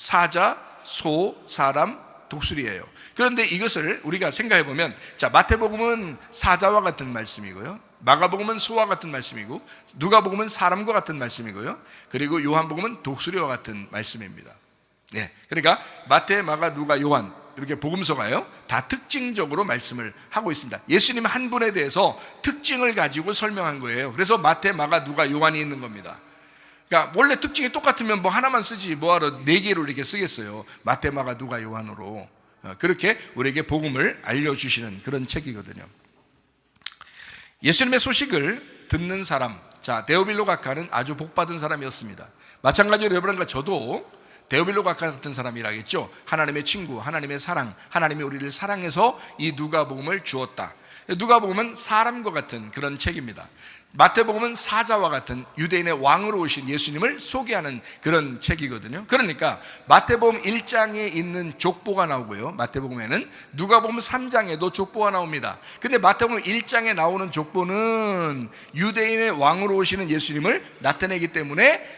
사자, 소, 사람, 독수리예요. 그런데 이것을 우리가 생각해 보면, 자, 마태복음은 사자와 같은 말씀이고요, 마가복음은 소와 같은 말씀이고, 누가복음은 사람과 같은 말씀이고요, 그리고 요한복음은 독수리와 같은 말씀입니다. 네, 그러니까 마태, 마가, 누가, 요한 이렇게 복음서가요 다 특징적으로 말씀을 하고 있습니다. 예수님 한 분에 대해서 특징을 가지고 설명한 거예요. 그래서 마태, 마가, 누가, 요한이 있는 겁니다. 그러니까 원래 특징이 똑같으면 뭐 하나만 쓰지 뭐하러 네 개로 이렇게 쓰겠어요. 마태, 마가, 누가, 요한으로. 그렇게 우리에게 복음을 알려주시는 그런 책이거든요. 예수님의 소식을 듣는 사람, 자, 데오빌로 각하는 아주 복받은 사람이었습니다. 마찬가지로 여러분과 저도 데오빌로 각하 같은 사람이라겠죠. 하나님의 친구, 하나님의 사랑, 하나님이 우리를 사랑해서 이 누가복음을 주었다. 누가복음은 사람과 같은 그런 책입니다. 마태복음은 사자와 같은 유대인의 왕으로 오신 예수님을 소개하는 그런 책이거든요. 그러니까 마태복음 1장에 있는 족보가 나오고요, 마태복음에는 누가복음 3장에도 족보가 나옵니다. 근데 마태복음 1장에 나오는 족보는 유대인의 왕으로 오시는 예수님을 나타내기 때문에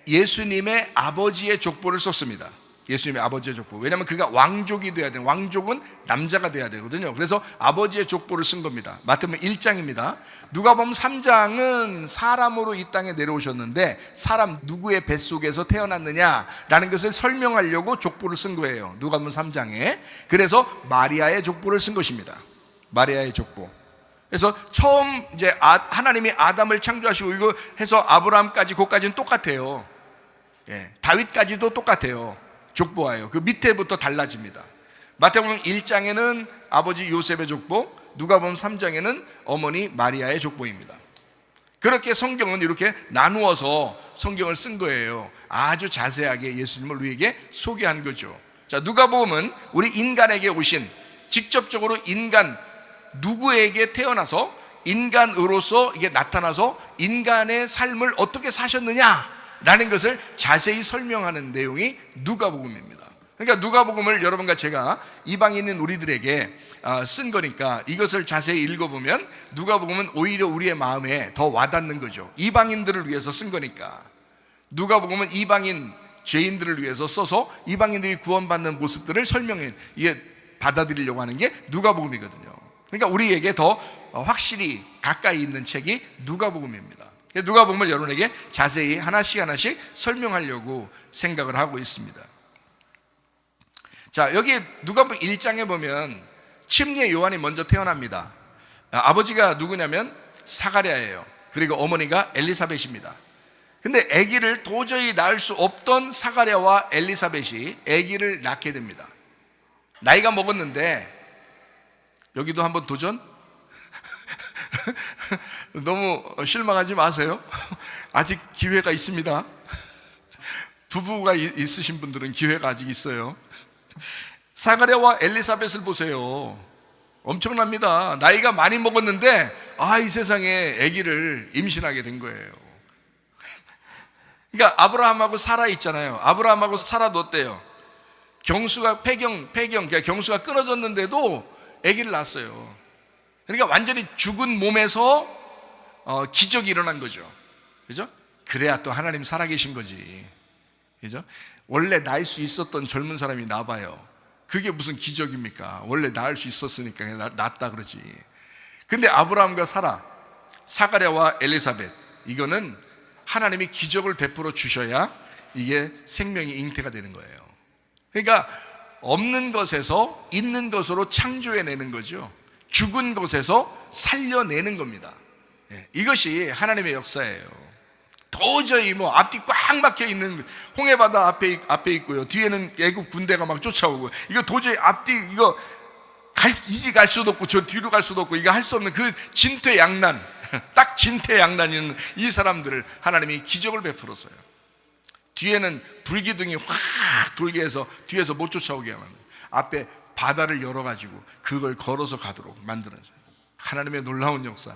예수님의 아버지의 족보를 썼습니다. 예수님의 아버지의 족보. 왜냐하면 그가 왕족이 돼야 돼요. 왕족은 남자가 돼야 되거든요. 그래서 아버지의 족보를 쓴 겁니다. 마태복음 1장입니다. 누가복음 3장은 사람으로 이 땅에 내려오셨는데 사람 누구의 뱃속에서 태어났느냐라는 것을 설명하려고 족보를 쓴 거예요. 누가복음 3장에. 그래서 마리아의 족보를 쓴 것입니다. 마리아의 족보. 그래서 처음 이제 하나님이 아담을 창조하시고 이거 해서 아브라함까지 그까지는 똑같아요. 예, 다윗까지도 똑같아요. 족보와요. 그 밑에부터 달라집니다. 마태복음 1장에는 아버지 요셉의 족보, 누가복음 3장에는 어머니 마리아의 족보입니다. 그렇게 성경은 이렇게 나누어서 성경을 쓴 거예요. 아주 자세하게 예수님을 우리에게 소개한 거죠. 자, 누가복음은 우리 인간에게 오신, 직접적으로 인간 누구에게 태어나서 인간으로서 이게 나타나서 인간의 삶을 어떻게 사셨느냐라는 것을 자세히 설명하는 내용이 누가복음입니다. 그러니까 누가복음을 여러분과 제가 이방인인 우리들에게 쓴 거니까 이것을 자세히 읽어보면 누가복음은 오히려 우리의 마음에 더 와닿는 거죠. 이방인들을 위해서 쓴 거니까. 누가복음은 이방인 죄인들을 위해서 써서 이방인들이 구원받는 모습들을 설명해, 이게 받아들이려고 하는 게 누가복음이거든요. 그러니까 우리에게 더 확실히 가까이 있는 책이 누가복음입니다. 누가복음을 여러분에게 자세히 하나씩 하나씩 설명하려고 생각을 하고 있습니다. 자, 여기 누가복음 1장에 보면 침례 요한이 먼저 태어납니다. 아버지가 누구냐면 사가랴예요. 그리고 어머니가 엘리사벳입니다. 근데 아기를 도저히 낳을 수 없던 사가랴와 엘리사벳이 아기를 낳게 됩니다. 나이가 먹었는데, 여기도 한번 도전? 너무 실망하지 마세요. 아직 기회가 있습니다. 부부가 있으신 분들은 기회가 아직 있어요. 사가랴와 엘리사벳을 보세요. 엄청납니다. 나이가 많이 먹었는데 이 세상에 아기를 임신하게 된 거예요. 그러니까 아브라함하고 사라 있잖아요. 아브라함하고 사라도 어때요? 경수가 그러니까 경수가 끊어졌는데도 아기를 낳았어요. 그러니까 완전히 죽은 몸에서 기적이 일어난 거죠. 그죠? 그래야 또 하나님 살아계신 거지. 그죠? 원래 낳을 수 있었던 젊은 사람이 나봐요. 그게 무슨 기적입니까? 원래 낳을 수 있었으니까 낳았다 그러지. 근데 아브라함과 사라, 사가랴와 엘리사벳, 이거는 하나님이 기적을 베풀어 주셔야 이게 생명이 잉태가 되는 거예요. 그러니까 없는 것에서 있는 것으로 창조해내는 거죠. 죽은 것에서 살려내는 겁니다. 이것이 하나님의 역사예요. 도저히 앞뒤 꽉 막혀 있는 홍해바다 앞에 있고요, 뒤에는 애국 군대가 막 쫓아오고, 이거 도저히 앞뒤 이거 이리 갈 수도 없고 저 뒤로 갈 수도 없고 이거 할 수 없는 그 진퇴양난, 딱 진퇴양난 있는 이 사람들을 하나님이 기적을 베풀어서요, 뒤에는 불기둥이 확 돌게 해서 뒤에서 못 쫓아오게 하는, 앞에 바다를 열어가지고 그걸 걸어서 가도록 만드는 하나님의 놀라운 역사.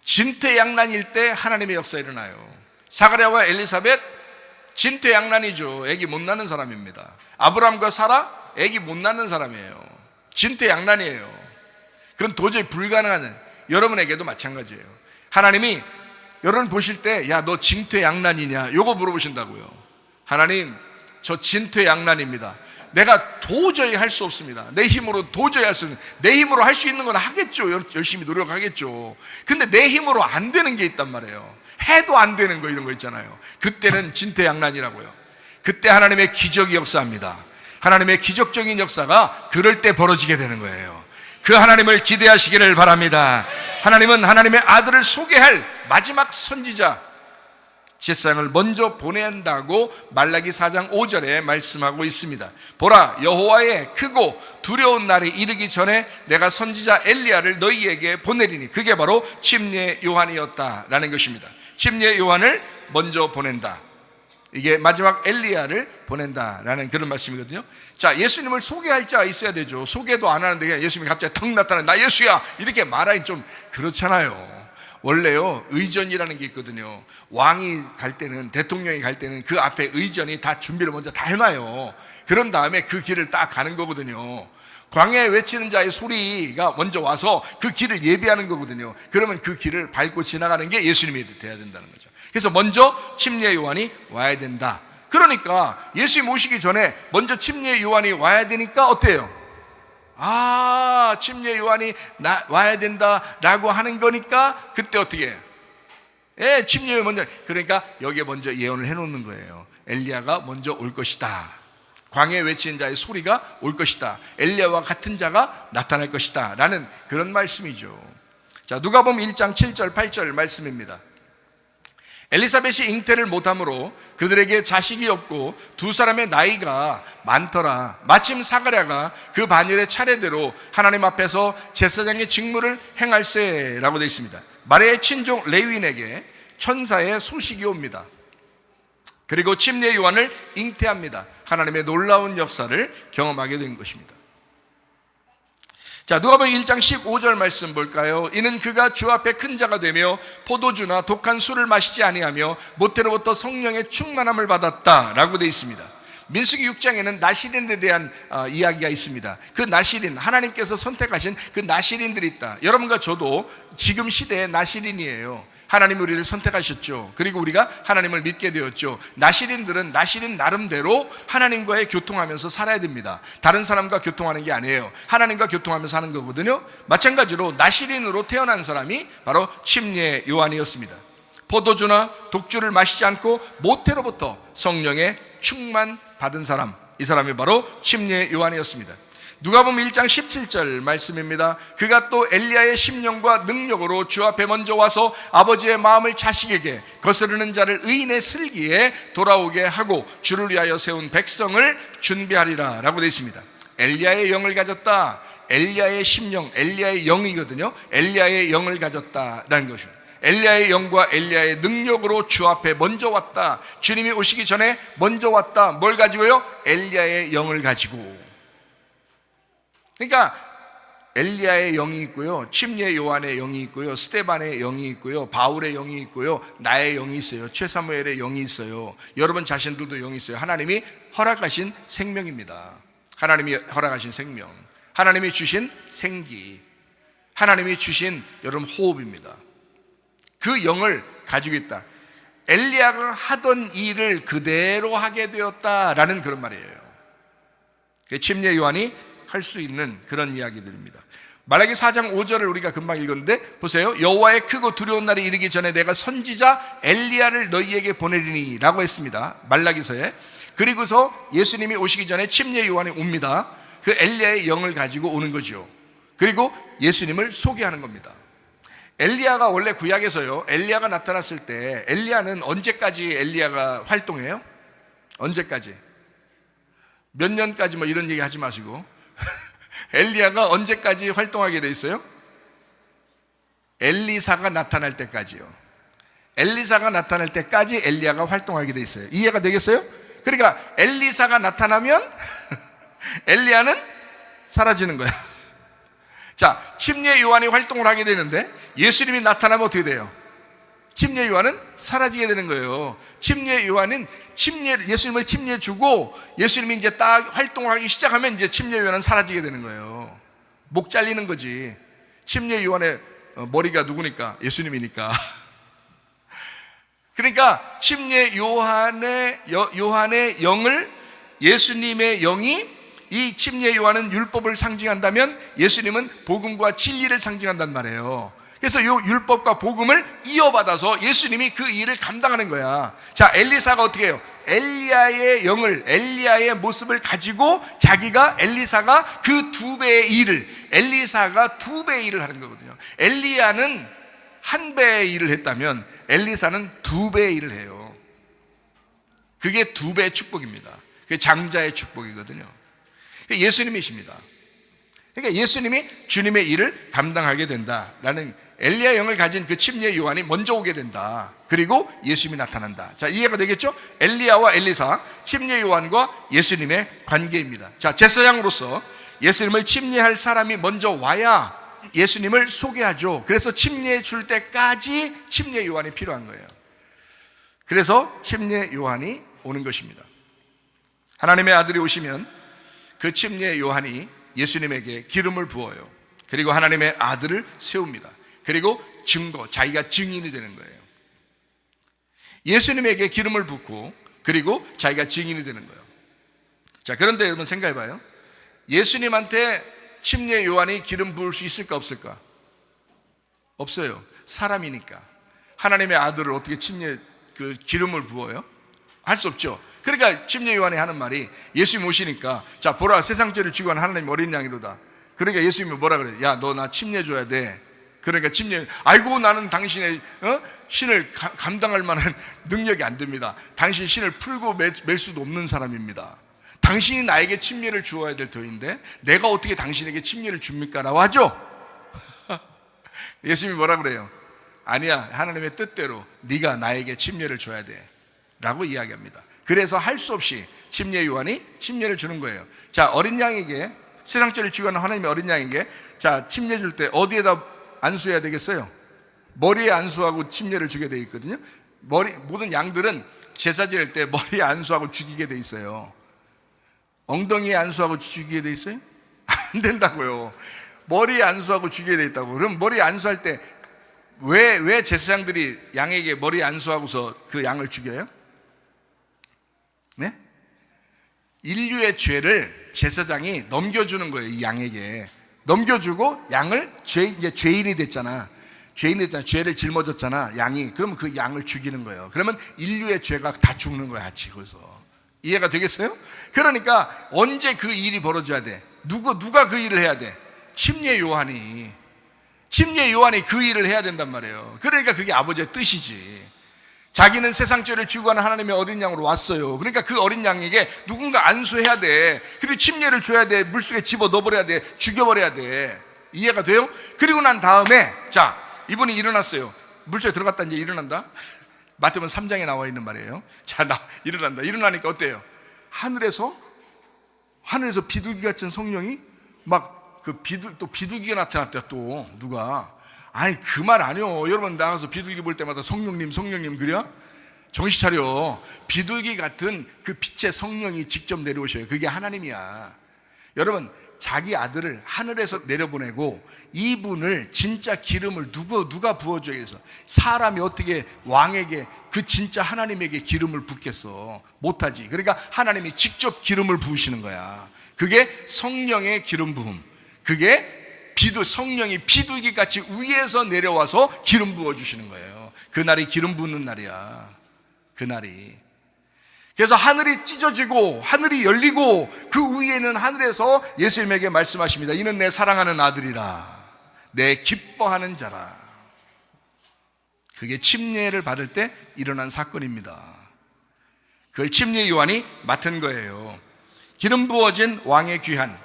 진퇴양난일 때 하나님의 역사 일어나요. 사가랴와 엘리사벳 진퇴양난이죠. 애기 못 낳는 사람입니다. 아브라함과 사라 애기 못 낳는 사람이에요. 진퇴양난이에요. 그건 도저히 불가능한, 여러분에게도 마찬가지예요. 하나님이 여러분 보실 때, 야, 너 진퇴양난이냐? 요거 물어보신다고요. 하나님, 저 진퇴양난입니다. 내가 도저히 할 수 없습니다. 내 힘으로 도저히 할 수 없는, 내 힘으로 할 수 있는 건 하겠죠. 열심히 노력하겠죠. 근데 내 힘으로 안 되는 게 있단 말이에요. 해도 안 되는 거, 이런 거 있잖아요. 그때는 진퇴양난이라고요. 그때 하나님의 기적이 역사합니다. 하나님의 기적적인 역사가 그럴 때 벌어지게 되는 거예요. 그 하나님을 기대하시기를 바랍니다. 하나님은 하나님의 아들을 소개할 마지막 선지자 제사장을 먼저 보낸다고 말라기 4장 5절에 말씀하고 있습니다. 보라, 여호와의 크고 두려운 날이 이르기 전에 내가 선지자 엘리야를 너희에게 보내리니, 그게 바로 침례 요한이었다라는 것입니다. 침례 요한을 먼저 보낸다, 이게 마지막 엘리야를 보낸다라는 그런 말씀이거든요. 자, 예수님을 소개할 자가 있어야 되죠. 소개도 안 하는데 그냥 예수님이 갑자기 턱 나타나, 나 예수야, 이렇게 말하기 좀 그렇잖아요. 원래요, 의전이라는 게 있거든요. 왕이 갈 때는, 대통령이 갈 때는 그 앞에 의전이 다 준비를 먼저 다 해놔요. 그런 다음에 그 길을 딱 가는 거거든요. 광야에 외치는 자의 소리가 먼저 와서 그 길을 예비하는 거거든요. 그러면 그 길을 밟고 지나가는 게 예수님이 돼야 된다는 거죠. 그래서 먼저 침례 요한이 와야 된다. 그러니까 예수님 오시기 전에 먼저 침례 요한이 와야 되니까 어때요? 아, 침례 요한이 와야 된다라고 하는 거니까 그때 어떻게 해요? 예, 침례 요한 먼저, 그러니까 여기에 먼저 예언을 해놓는 거예요. 엘리야가 먼저 올 것이다. 광야에 외치는 자의 소리가 올 것이다. 엘리야와 같은 자가 나타날 것이다 라는 그런 말씀이죠. 자, 누가복음 1장 7절 8절 말씀입니다. 엘리사벳이 잉태를 못함으로 그들에게 자식이 없고 두 사람의 나이가 많더라. 마침 사가랴가 그 반일의 차례대로 하나님 앞에서 제사장의 직무를 행할세라고 되어 있습니다. 마리아의 친족 레위인에게 천사의 소식이 옵니다. 그리고 침례 요한을 잉태합니다. 하나님의 놀라운 역사를 경험하게 된 것입니다. 자, 누가복음 1장 15절 말씀 볼까요? 이는 그가 주 앞에 큰 자가 되며 포도주나 독한 술을 마시지 아니하며 모태로부터 성령의 충만함을 받았다라고 되어 있습니다. 민수기 6장에는 나시린에 대한 이야기가 있습니다. 그 나시린, 하나님께서 선택하신 그 나시린들이 있다. 여러분과 저도 지금 시대의 나시린이에요. 하나님이 우리를 선택하셨죠. 그리고 우리가 하나님을 믿게 되었죠. 나시린들은 나시린 나름대로 하나님과의 교통하면서 살아야 됩니다. 다른 사람과 교통하는 게 아니에요. 하나님과 교통하면서 하는 거거든요. 마찬가지로 나시린으로 태어난 사람이 바로 침례 요한이었습니다. 포도주나 독주를 마시지 않고 모태로부터 성령의 충만 받은 사람, 이 사람이 바로 침례 요한이었습니다. 누가복음 1장 17절 말씀입니다. 그가 또 엘리야의 심령과 능력으로 주 앞에 먼저 와서 아버지의 마음을 자식에게, 거스르는 자를 의인의 슬기에 돌아오게 하고 주를 위하여 세운 백성을 준비하리라 라고 되어 있습니다. 엘리야의 영을 가졌다. 엘리야의 심령, 엘리야의 영이거든요. 엘리야의 영을 가졌다라는 것입니다. 엘리야의 영과 엘리야의 능력으로 주 앞에 먼저 왔다. 주님이 오시기 전에 먼저 왔다. 뭘 가지고요? 엘리야의 영을 가지고. 그러니까 엘리야의 영이 있고요, 침례 요한의 영이 있고요, 스데반의 영이 있고요, 바울의 영이 있고요, 나의 영이 있어요, 최사무엘의 영이 있어요. 여러분 자신들도 영이 있어요. 하나님이 허락하신 생명입니다. 하나님이 허락하신 생명, 하나님이 주신 생기, 하나님이 주신 여러분 호흡입니다. 그 영을 가지고 있다. 엘리야가 하던 일을 그대로 하게 되었다라는 그런 말이에요. 침례 요한이 할 수 있는 그런 이야기들입니다. 말라기 4장 5절을 우리가 금방 읽었는데 보세요. 여호와의 크고 두려운 날이 이르기 전에 내가 선지자 엘리야를 너희에게 보내리니 라고 했습니다. 말라기서에. 그리고서 예수님이 오시기 전에 침례 요한이 옵니다. 그 엘리야의 영을 가지고 오는 거죠. 그리고 예수님을 소개하는 겁니다. 엘리야가 원래 구약에서요, 엘리야가 나타났을 때 엘리야는 언제까지 엘리야가 활동해요? 언제까지? 몇 년까지 뭐 이런 얘기 하지 마시고 엘리야가 언제까지 활동하게 돼 있어요? 엘리사가 나타날 때까지요. 엘리사가 나타날 때까지 엘리야가 활동하게 돼 있어요. 이해가 되겠어요? 그러니까 엘리사가 나타나면 엘리야는 사라지는 거야. 자, 침례 요한이 활동을 하게 되는데 예수님이 나타나면 어떻게 돼요? 침례 요한은 사라지게 되는 거예요. 침례 요한은 예수님을 침례 주고 예수님이 이제 딱 활동을 하기 시작하면 이제 침례 요한은 사라지게 되는 거예요. 목 잘리는 거지. 침례 요한의 머리가 누구니까? 예수님이니까. 그러니까 침례 요한의 영을, 예수님의 영이, 이 침례 요한은 율법을 상징한다면 예수님은 복음과 진리를 상징한단 말이에요. 그래서 이 율법과 복음을 이어받아서 예수님이 그 일을 감당하는 거야. 자, 엘리사가 어떻게 해요? 엘리야의 영을, 엘리야의 모습을 가지고 자기가, 엘리사가 그 2배의 일을, 엘리사가 2배의 일을 하는 거거든요. 엘리야는 1배의 일을 했다면 엘리사는 2배의 일을 해요. 그게 2배의 축복입니다. 그게 장자의 축복이거든요. 예수님이십니다. 그러니까 예수님이 주님의 일을 감당하게 된다라는, 엘리야 영을 가진 그 침례 요한이 먼저 오게 된다. 그리고 예수님이 나타난다. 자, 이해가 되겠죠? 엘리야와 엘리사, 침례 요한과 예수님의 관계입니다. 자, 제사장으로서 예수님을 침례할 사람이 먼저 와야 예수님을 소개하죠. 그래서 침례 줄 때까지 침례 요한이 필요한 거예요. 그래서 침례 요한이 오는 것입니다. 하나님의 아들이 오시면 그 침례 요한이 예수님에게 기름을 부어요. 그리고 하나님의 아들을 세웁니다. 그리고 증거, 자기가 증인이 되는 거예요. 예수님에게 기름을 붓고 그리고 자기가 증인이 되는 거예요. 자, 그런데 여러분 생각해 봐요. 예수님한테 침례 요한이 기름 부을 수 있을까 없을까? 없어요. 사람이니까. 하나님의 아들을 어떻게 기름을 부어요? 할 수 없죠. 그러니까 침례 요한이 하는 말이, 예수님 오시니까, 자, 보라, 세상 죄를 지고 하는 하나님 어린 양이로다. 그러니까 예수님이 뭐라 그래요? 야, 너 나 침례 줘야 돼. 그러니까 침례, 아이고, 나는 당신의 신을 감당할 만한 능력이 안 됩니다. 당신 신을 풀고 맬 수도 없는 사람입니다. 당신이 나에게 침례를 주어야 될 터인데 내가 어떻게 당신에게 침례를 줍니까? 라고 하죠. 예수님이 뭐라 그래요? 아니야, 하나님의 뜻대로 네가 나에게 침례를 줘야 돼 라고 이야기합니다. 그래서 할 수 없이 침례 요한이 침례를 주는 거예요. 자, 어린 양에게, 세상 죄를 지고 하는 하나님의 어린 양에게, 자, 침례 줄 때 어디에다 안수해야 되겠어요? 머리에 안수하고 침례를 주게 돼 있거든요. 모든 양들은 제사 지낼 때 머리에 안수하고 죽이게 돼 있어요. 엉덩이에 안수하고 죽이게 돼 있어요? 안 된다고요. 머리에 안수하고 죽이게 돼 있다고. 그럼 머리에 안수할 때 왜 제사장들이 양에게 머리에 안수하고서 그 양을 죽여요? 네? 인류의 죄를 제사장이 넘겨주는 거예요. 이 양에게 넘겨주고, 양을 이제 죄인이 됐잖아. 죄를 짊어졌잖아, 양이. 그러면 그 양을 죽이는 거예요. 그러면 인류의 죄가 다 죽는 거야, 같이. 거기서 이해가 되겠어요? 그러니까 언제 그 일이 벌어져야 돼? 누가 그 일을 해야 돼? 침례 요한이 그 일을 해야 된단 말이에요. 그러니까 그게 아버지의 뜻이지. 자기는 세상 죄를 지고 가는 하나님의 어린 양으로 왔어요. 그러니까 그 어린 양에게 누군가 안수해야 돼. 그리고 침례를 줘야 돼. 물속에 집어 넣어버려야 돼. 죽여버려야 돼. 이해가 돼요? 그리고 난 다음에, 자, 이분이 일어났어요. 물속에 들어갔다 이제 일어난다. 마태복음 3장에 나와 있는 말이에요. 자, 일어난다. 일어나니까 어때요? 하늘에서 비둘기 같은 성령이 막 또 비둘기가 나타났대요. 또 누가? 아니, 그 말 아니요. 여러분 나가서 비둘기 볼 때마다 성령님 그래요? 정신 차려. 비둘기 같은 그 빛의 성령이 직접 내려오셔요. 그게 하나님이야. 여러분, 자기 아들을 하늘에서 내려보내고 이분을 진짜 기름을 누가 부어줘야겠어? 사람이 어떻게 왕에게, 그 진짜 하나님에게 기름을 붓겠어? 못하지. 그러니까 하나님이 직접 기름을 부으시는 거야. 그게 성령의 기름 부음. 그게 성령이 비둘기같이 위에서 내려와서 기름 부어주시는 거예요. 그날이 기름 붓는 날이야. 그날이. 그래서 하늘이 찢어지고 하늘이 열리고 그 위에는 하늘에서 예수님에게 말씀하십니다. 이는 내 사랑하는 아들이라, 내 기뻐하는 자라. 그게 침례를 받을 때 일어난 사건입니다. 그걸 침례 요한이 맡은 거예요. 기름 부어진 왕의 귀한,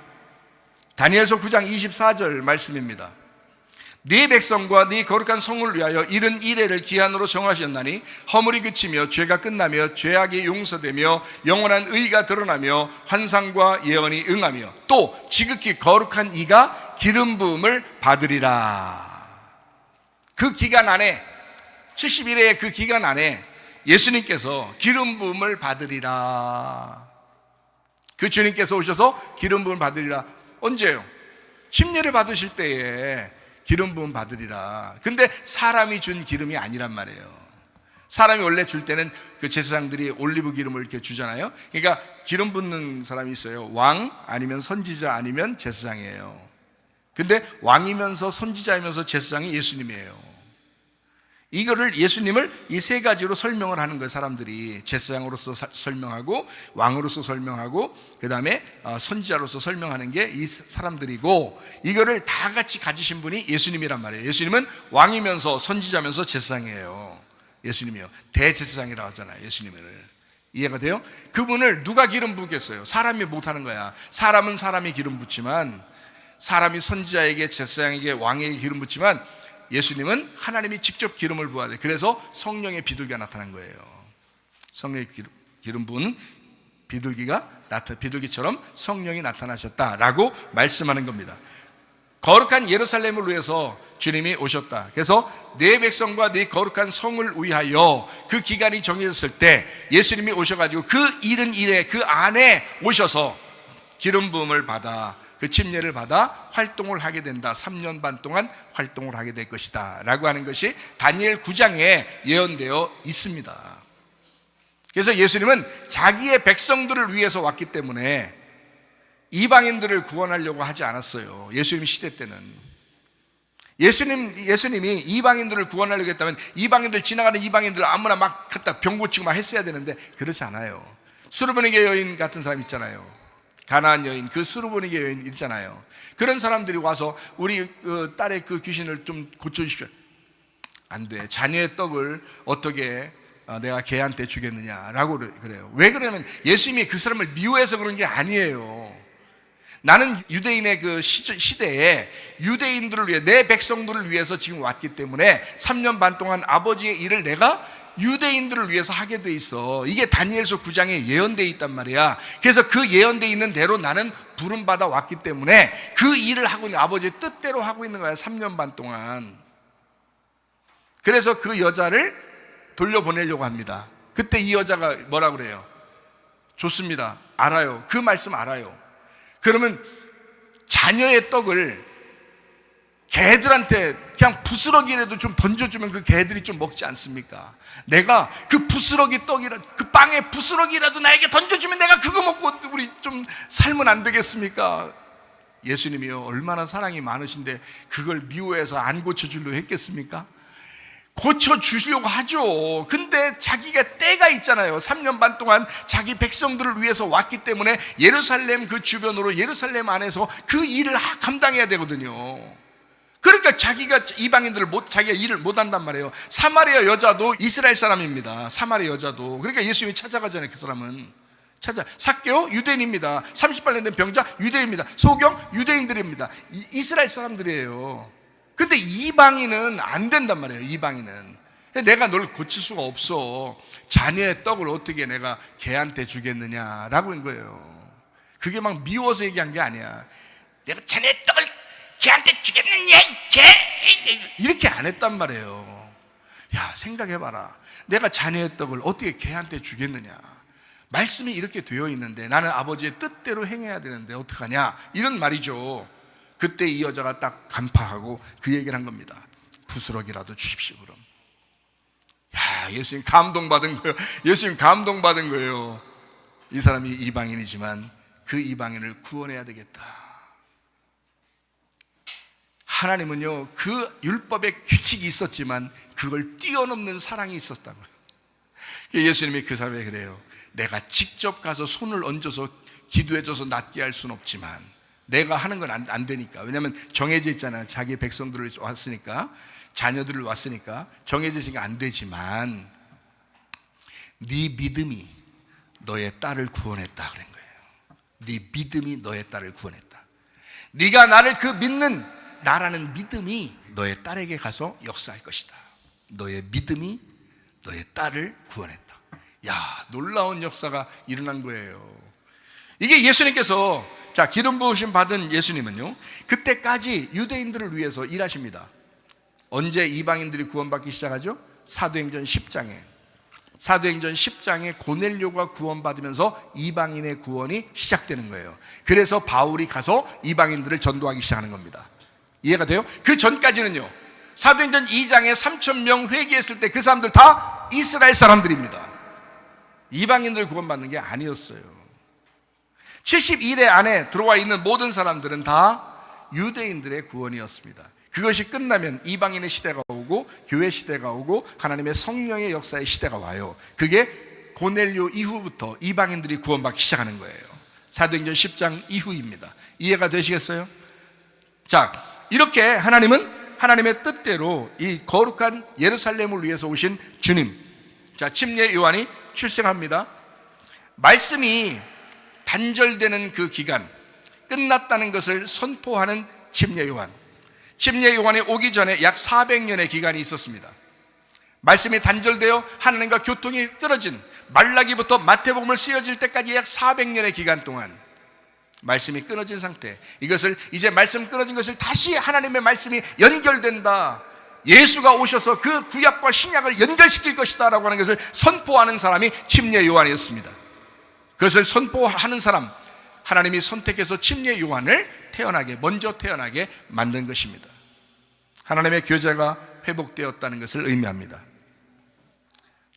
다니엘서 9장 24절 말씀입니다. 네 백성과 네 거룩한 성을 위하여 이른 이래를 기한으로 정하셨나니 허물이 그치며 죄가 끝나며 죄악이 용서되며 영원한 의가 드러나며 환상과 예언이 응하며 또 지극히 거룩한 이가 기름 부음을 받으리라. 그 기간 안에, 70일의 그 기간 안에 예수님께서 기름 부음을 받으리라. 그 주님께서 오셔서 기름 부음을 받으리라. 언제요? 침례를 받으실 때에 기름 부음 받으리라. 근데 사람이 준 기름이 아니란 말이에요. 사람이 원래 줄 때는 그 제사장들이 올리브 기름을 이렇게 주잖아요. 그러니까 기름 붓는 사람이 있어요. 왕 아니면 선지자 아니면 제사장이에요. 근데 왕이면서 선지자이면서 제사장이 예수님이에요. 이거를 예수님을 이 세 가지로 설명을 하는 거예요. 사람들이 제사장으로서 설명하고, 왕으로서 설명하고, 그 다음에 선지자로서 설명하는 게 이 사람들이고, 이거를 다 같이 가지신 분이 예수님이란 말이에요. 예수님은 왕이면서 선지자면서 제사장이에요. 예수님이요, 대제사장이라고 하잖아요. 예수님을. 이해가 돼요? 그분을 누가 기름 붓겠어요? 사람이 못하는 거야. 사람은 사람이 기름 붓지만, 사람이 선지자에게, 제사장에게, 왕에게 기름 붓지만, 예수님은 하나님이 직접 기름을 부어야 돼요. 그래서 성령의 비둘기가 나타난 거예요. 성령의 기름 부은 비둘기처럼 성령이 나타나셨다라고 말씀하는 겁니다. 거룩한 예루살렘을 위해서 주님이 오셨다. 그래서 내 백성과 내 거룩한 성을 위하여 그 기간이 정해졌을 때 예수님이 오셔가지고 그 이른 일에 그 안에 오셔서 기름 부음을 받아, 그 침례를 받아 활동을 하게 된다. 3년 반 동안 활동을 하게 될 것이다 라고 하는 것이 다니엘 9장에 예언되어 있습니다. 그래서 예수님은 자기의 백성들을 위해서 왔기 때문에 이방인들을 구원하려고 하지 않았어요. 예수님 시대 때는 예수님이 이방인들을 구원하려고 했다면 이방인들, 지나가는 이방인들 아무나 막 갖다 병 고치고 막 했어야 되는데 그렇지 않아요. 수르보니게 여인 같은 사람 있잖아요. 가나안 여인, 그 수르보니게 여인 있잖아요. 그런 사람들이 와서 우리 딸의 그 귀신을 좀 고쳐주십시오. 안 돼. 자녀의 떡을 어떻게 내가 걔한테 주겠느냐라고 그래요. 왜 그러냐면 예수님이 그 사람을 미워해서 그런 게 아니에요. 나는 유대인의 그 시대에 유대인들을 위해, 내 백성들을 위해서 지금 왔기 때문에 3년 반 동안 아버지의 일을 내가 유대인들을 위해서 하게 돼 있어. 이게 다니엘서 9장에 예언되어 있단 말이야. 그래서 그 예언되어 있는 대로 나는 부름받아 왔기 때문에 그 일을 하고 있는, 아버지의 뜻대로 하고 있는 거야. 3년 반 동안. 그래서 그 여자를 돌려보내려고 합니다. 그때 이 여자가 뭐라고 그래요? 좋습니다. 알아요. 그 말씀 알아요. 그러면 자녀의 떡을 개들한테 그냥 부스러기라도 좀 던져주면 그 개들이 좀 먹지 않습니까? 내가 그 부스러기 떡이라, 그 빵에 부스러기라도 나에게 던져주면 내가 그거 먹고 우리 좀 살면 안 되겠습니까? 예수님이요, 얼마나 사랑이 많으신데 그걸 미워해서 안 고쳐주려고 했겠습니까? 고쳐주시려고 하죠. 근데 자기가 때가 있잖아요. 3년 반 동안 자기 백성들을 위해서 왔기 때문에 예루살렘 그 주변으로, 예루살렘 안에서 그 일을 감당해야 되거든요. 그러니까 자기가 이방인들을 자기가 일을 못한단 말이에요. 사마리아 여자도 이스라엘 사람입니다. 사마리아 여자도. 그러니까 예수님이 찾아가잖아요. 그 사람은 삭개오 유대인입니다. 38년 된 병자 유대인입니다. 소경 유대인들입니다. 이스라엘 사람들이에요. 근데 이방인은 안 된단 말이에요. 이방인은 내가 널 고칠 수가 없어. 자녀의 떡을 어떻게 내가 걔한테 주겠느냐라고 한 거예요. 그게 막 미워서 얘기한 게 아니야. 내가 자녀의 떡을 걔한테 주겠느냐, 걔 이렇게 안 했단 말이에요. 야, 생각해봐라. 내가 자녀의 떡을 어떻게 걔한테 주겠느냐. 말씀이 이렇게 되어 있는데 나는 아버지의 뜻대로 행해야 되는데 어떡하냐, 이런 말이죠. 그때 이 여자가 딱 간파하고 그 얘기를 한 겁니다. 부스러기라도 주십시오. 그럼. 야, 예수님 감동받은 거예요. 예수님 감동받은 거예요. 이 사람이 이방인이지만 그 이방인을 구원해야 되겠다. 하나님은요, 그 율법의 규칙이 있었지만 그걸 뛰어넘는 사랑이 있었다고요. 예수님이 그 사람에게 그래요. 내가 직접 가서 손을 얹어서 기도해줘서 낫게 할 수는 없지만 내가 하는 건 안 되니까. 왜냐하면 정해져 있잖아요. 자기 백성들을 왔으니까, 자녀들을 왔으니까 정해져 있으니까 안 되지만 네 믿음이 너의 딸을 구원했다 그런 거예요. 네 믿음이 너의 딸을 구원했다. 네가 나를 그 믿는 나라는 믿음이 너의 딸에게 가서 역사할 것이다. 너의 믿음이 너의 딸을 구원했다. 야, 놀라운 역사가 일어난 거예요. 이게 예수님께서, 자, 기름 부으심 받은 예수님은요, 그때까지 유대인들을 위해서 일하십니다. 언제 이방인들이 구원받기 시작하죠? 사도행전 10장에 사도행전 10장에 고넬료가 구원받으면서 이방인의 구원이 시작되는 거예요. 그래서 바울이 가서 이방인들을 전도하기 시작하는 겁니다. 이해가 돼요? 그 전까지는요, 사도행전 2장에 3,000명 회개했을 때 그 사람들 다 이스라엘 사람들입니다. 이방인들 구원받는 게 아니었어요. 71회 안에 들어와 있는 모든 사람들은 다 유대인들의 구원이었습니다. 그것이 끝나면 이방인의 시대가 오고 교회 시대가 오고 하나님의 성령의 역사의 시대가 와요. 그게 고넬료 이후부터 이방인들이 구원받기 시작하는 거예요. 사도행전 10장 이후입니다. 이해가 되시겠어요? 자, 이렇게 하나님은 하나님의 뜻대로 이 거룩한 예루살렘을 위해서 오신 주님, 자, 침례 요한이 출생합니다. 말씀이 단절되는 그 기간, 끝났다는 것을 선포하는 침례 요한. 침례 요한이 오기 전에 약 400년의 기간이 있었습니다. 말씀이 단절되어 하나님과 교통이 끊어진 말라기부터 마태복음을 쓰여질 때까지 약 400년의 기간 동안 말씀이 끊어진 상태, 이것을 이제 말씀 끊어진 것을 다시 하나님의 말씀이 연결된다, 예수가 오셔서 그 구약과 신약을 연결시킬 것이다 라고 하는 것을 선포하는 사람이 침례 요한이었습니다. 그것을 선포하는 사람, 하나님이 선택해서 침례 요한을 먼저 태어나게 만든 것입니다. 하나님의 교제가 회복되었다는 것을 의미합니다.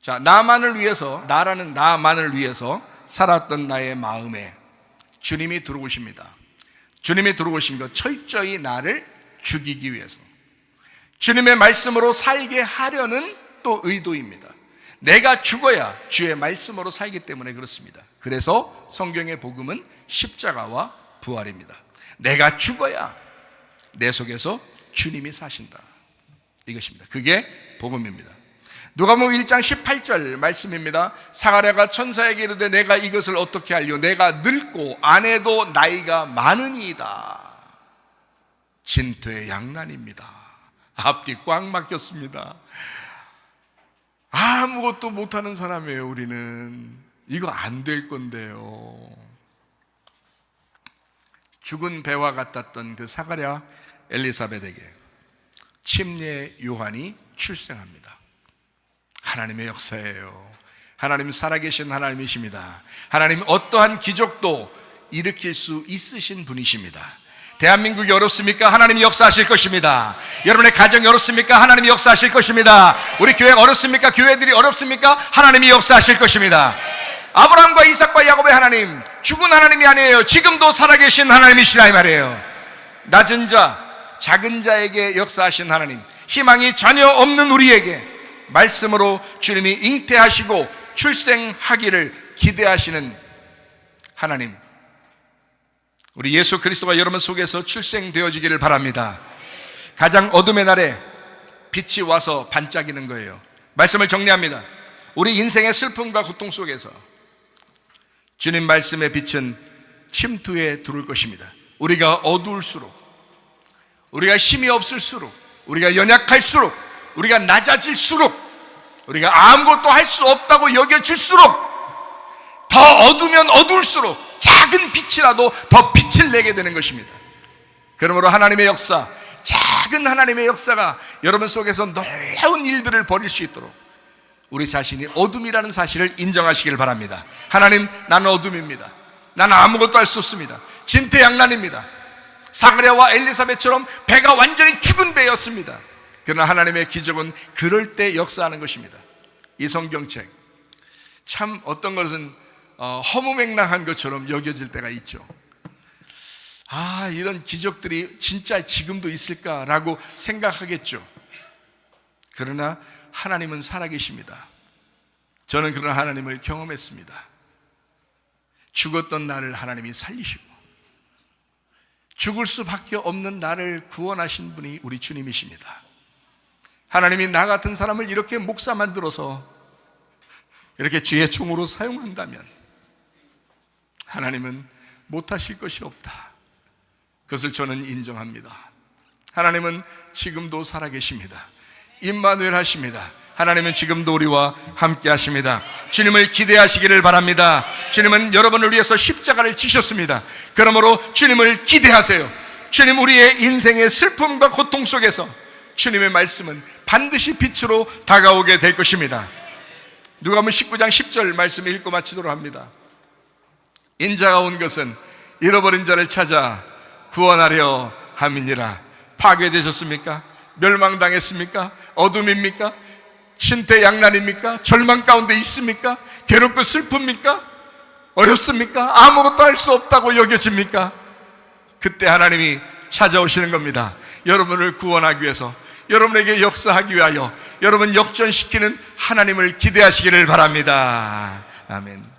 자, 나만을 위해서, 나라는 나만을 위해서 살았던 나의 마음에 주님이 들어오십니다. 주님이 들어오신 것, 철저히 나를 죽이기 위해서, 주님의 말씀으로 살게 하려는 또 의도입니다. 내가 죽어야 주의 말씀으로 살기 때문에 그렇습니다. 그래서 성경의 복음은 십자가와 부활입니다. 내가 죽어야 내 속에서 주님이 사신다, 이것입니다. 그게 복음입니다. 누가복음 1장 18절 말씀입니다. 사가랴가 천사에게 이르되 내가 이것을 어떻게 알리오? 내가 늙고 아내도 나이가 많으니이다. 진퇴 양난입니다. 앞뒤 꽉 막혔습니다. 아무것도 못하는 사람이에요. 우리는 이거 안 될 건데요. 죽은 배와 같았던 그 사가랴 엘리사벳에게 침례 요한이 출생합니다. 하나님의 역사예요. 하나님 살아계신 하나님이십니다. 하나님 어떠한 기적도 일으킬 수 있으신 분이십니다. 대한민국이 어렵습니까? 하나님이 역사하실 것입니다. 여러분의 가정이 어렵습니까? 하나님이 역사하실 것입니다. 우리 교회가 어렵습니까? 교회들이 어렵습니까? 하나님이 역사하실 것입니다. 아브라함과 이삭과 야곱의 하나님, 죽은 하나님이 아니에요. 지금도 살아계신 하나님이시라 이 말이에요. 낮은 자, 작은 자에게 역사하신 하나님, 희망이 전혀 없는 우리에게 말씀으로 주님이 잉태하시고 출생하기를 기대하시는 하나님, 우리 예수 그리스도가 여러분 속에서 출생되어지기를 바랍니다. 가장 어둠의 날에 빛이 와서 반짝이는 거예요. 말씀을 정리합니다. 우리 인생의 슬픔과 고통 속에서 주님 말씀의 빛은 침투해 들어올 것입니다. 우리가 어두울수록, 우리가 힘이 없을수록, 우리가 연약할수록, 우리가 낮아질수록, 우리가 아무것도 할 수 없다고 여겨질수록, 더 어두면 어두울수록 작은 빛이라도 더 빛을 내게 되는 것입니다. 그러므로 하나님의 역사, 작은 하나님의 역사가 여러분 속에서 놀라운 일들을 벌일 수 있도록 우리 자신이 어둠이라는 사실을 인정하시길 바랍니다. 하나님, 나는 어둠입니다. 나는 아무것도 할 수 없습니다. 진퇴양난입니다. 사가랴와 엘리사벳처럼 배가 완전히 죽은 배였습니다. 그러나 하나님의 기적은 그럴 때 역사하는 것입니다. 이 성경책 참 어떤 것은 허무맹랑한 것처럼 여겨질 때가 있죠. 이런 기적들이 진짜 지금도 있을까라고 생각하겠죠. 그러나 하나님은 살아계십니다. 저는 그런 하나님을 경험했습니다. 죽었던 나를 하나님이 살리시고 죽을 수밖에 없는 나를 구원하신 분이 우리 주님이십니다. 하나님이 나 같은 사람을 이렇게 목사 만들어서 이렇게 주의 종으로 사용한다면 하나님은 못하실 것이 없다. 그것을 저는 인정합니다. 하나님은 지금도 살아계십니다. 임마누엘 하십니다. 하나님은 지금도 우리와 함께 하십니다. 주님을 기대하시기를 바랍니다. 주님은 여러분을 위해서 십자가를 지셨습니다. 그러므로 주님을 기대하세요. 주님, 우리의 인생의 슬픔과 고통 속에서 주님의 말씀은 반드시 빛으로 다가오게 될 것입니다. 누가복음 19장 10절 말씀 읽고 마치도록 합니다. 인자가 온 것은 잃어버린 자를 찾아 구원하려 함이니라. 파괴되셨습니까? 멸망당했습니까? 어둠입니까? 신태양난입니까? 절망 가운데 있습니까? 괴롭고 슬픕니까? 어렵습니까? 아무것도 할 수 없다고 여겨집니까? 그때 하나님이 찾아오시는 겁니다. 여러분을 구원하기 위해서, 여러분에게 역사하기 위하여, 여러분 역전시키는 하나님을 기대하시기를 바랍니다. 아멘.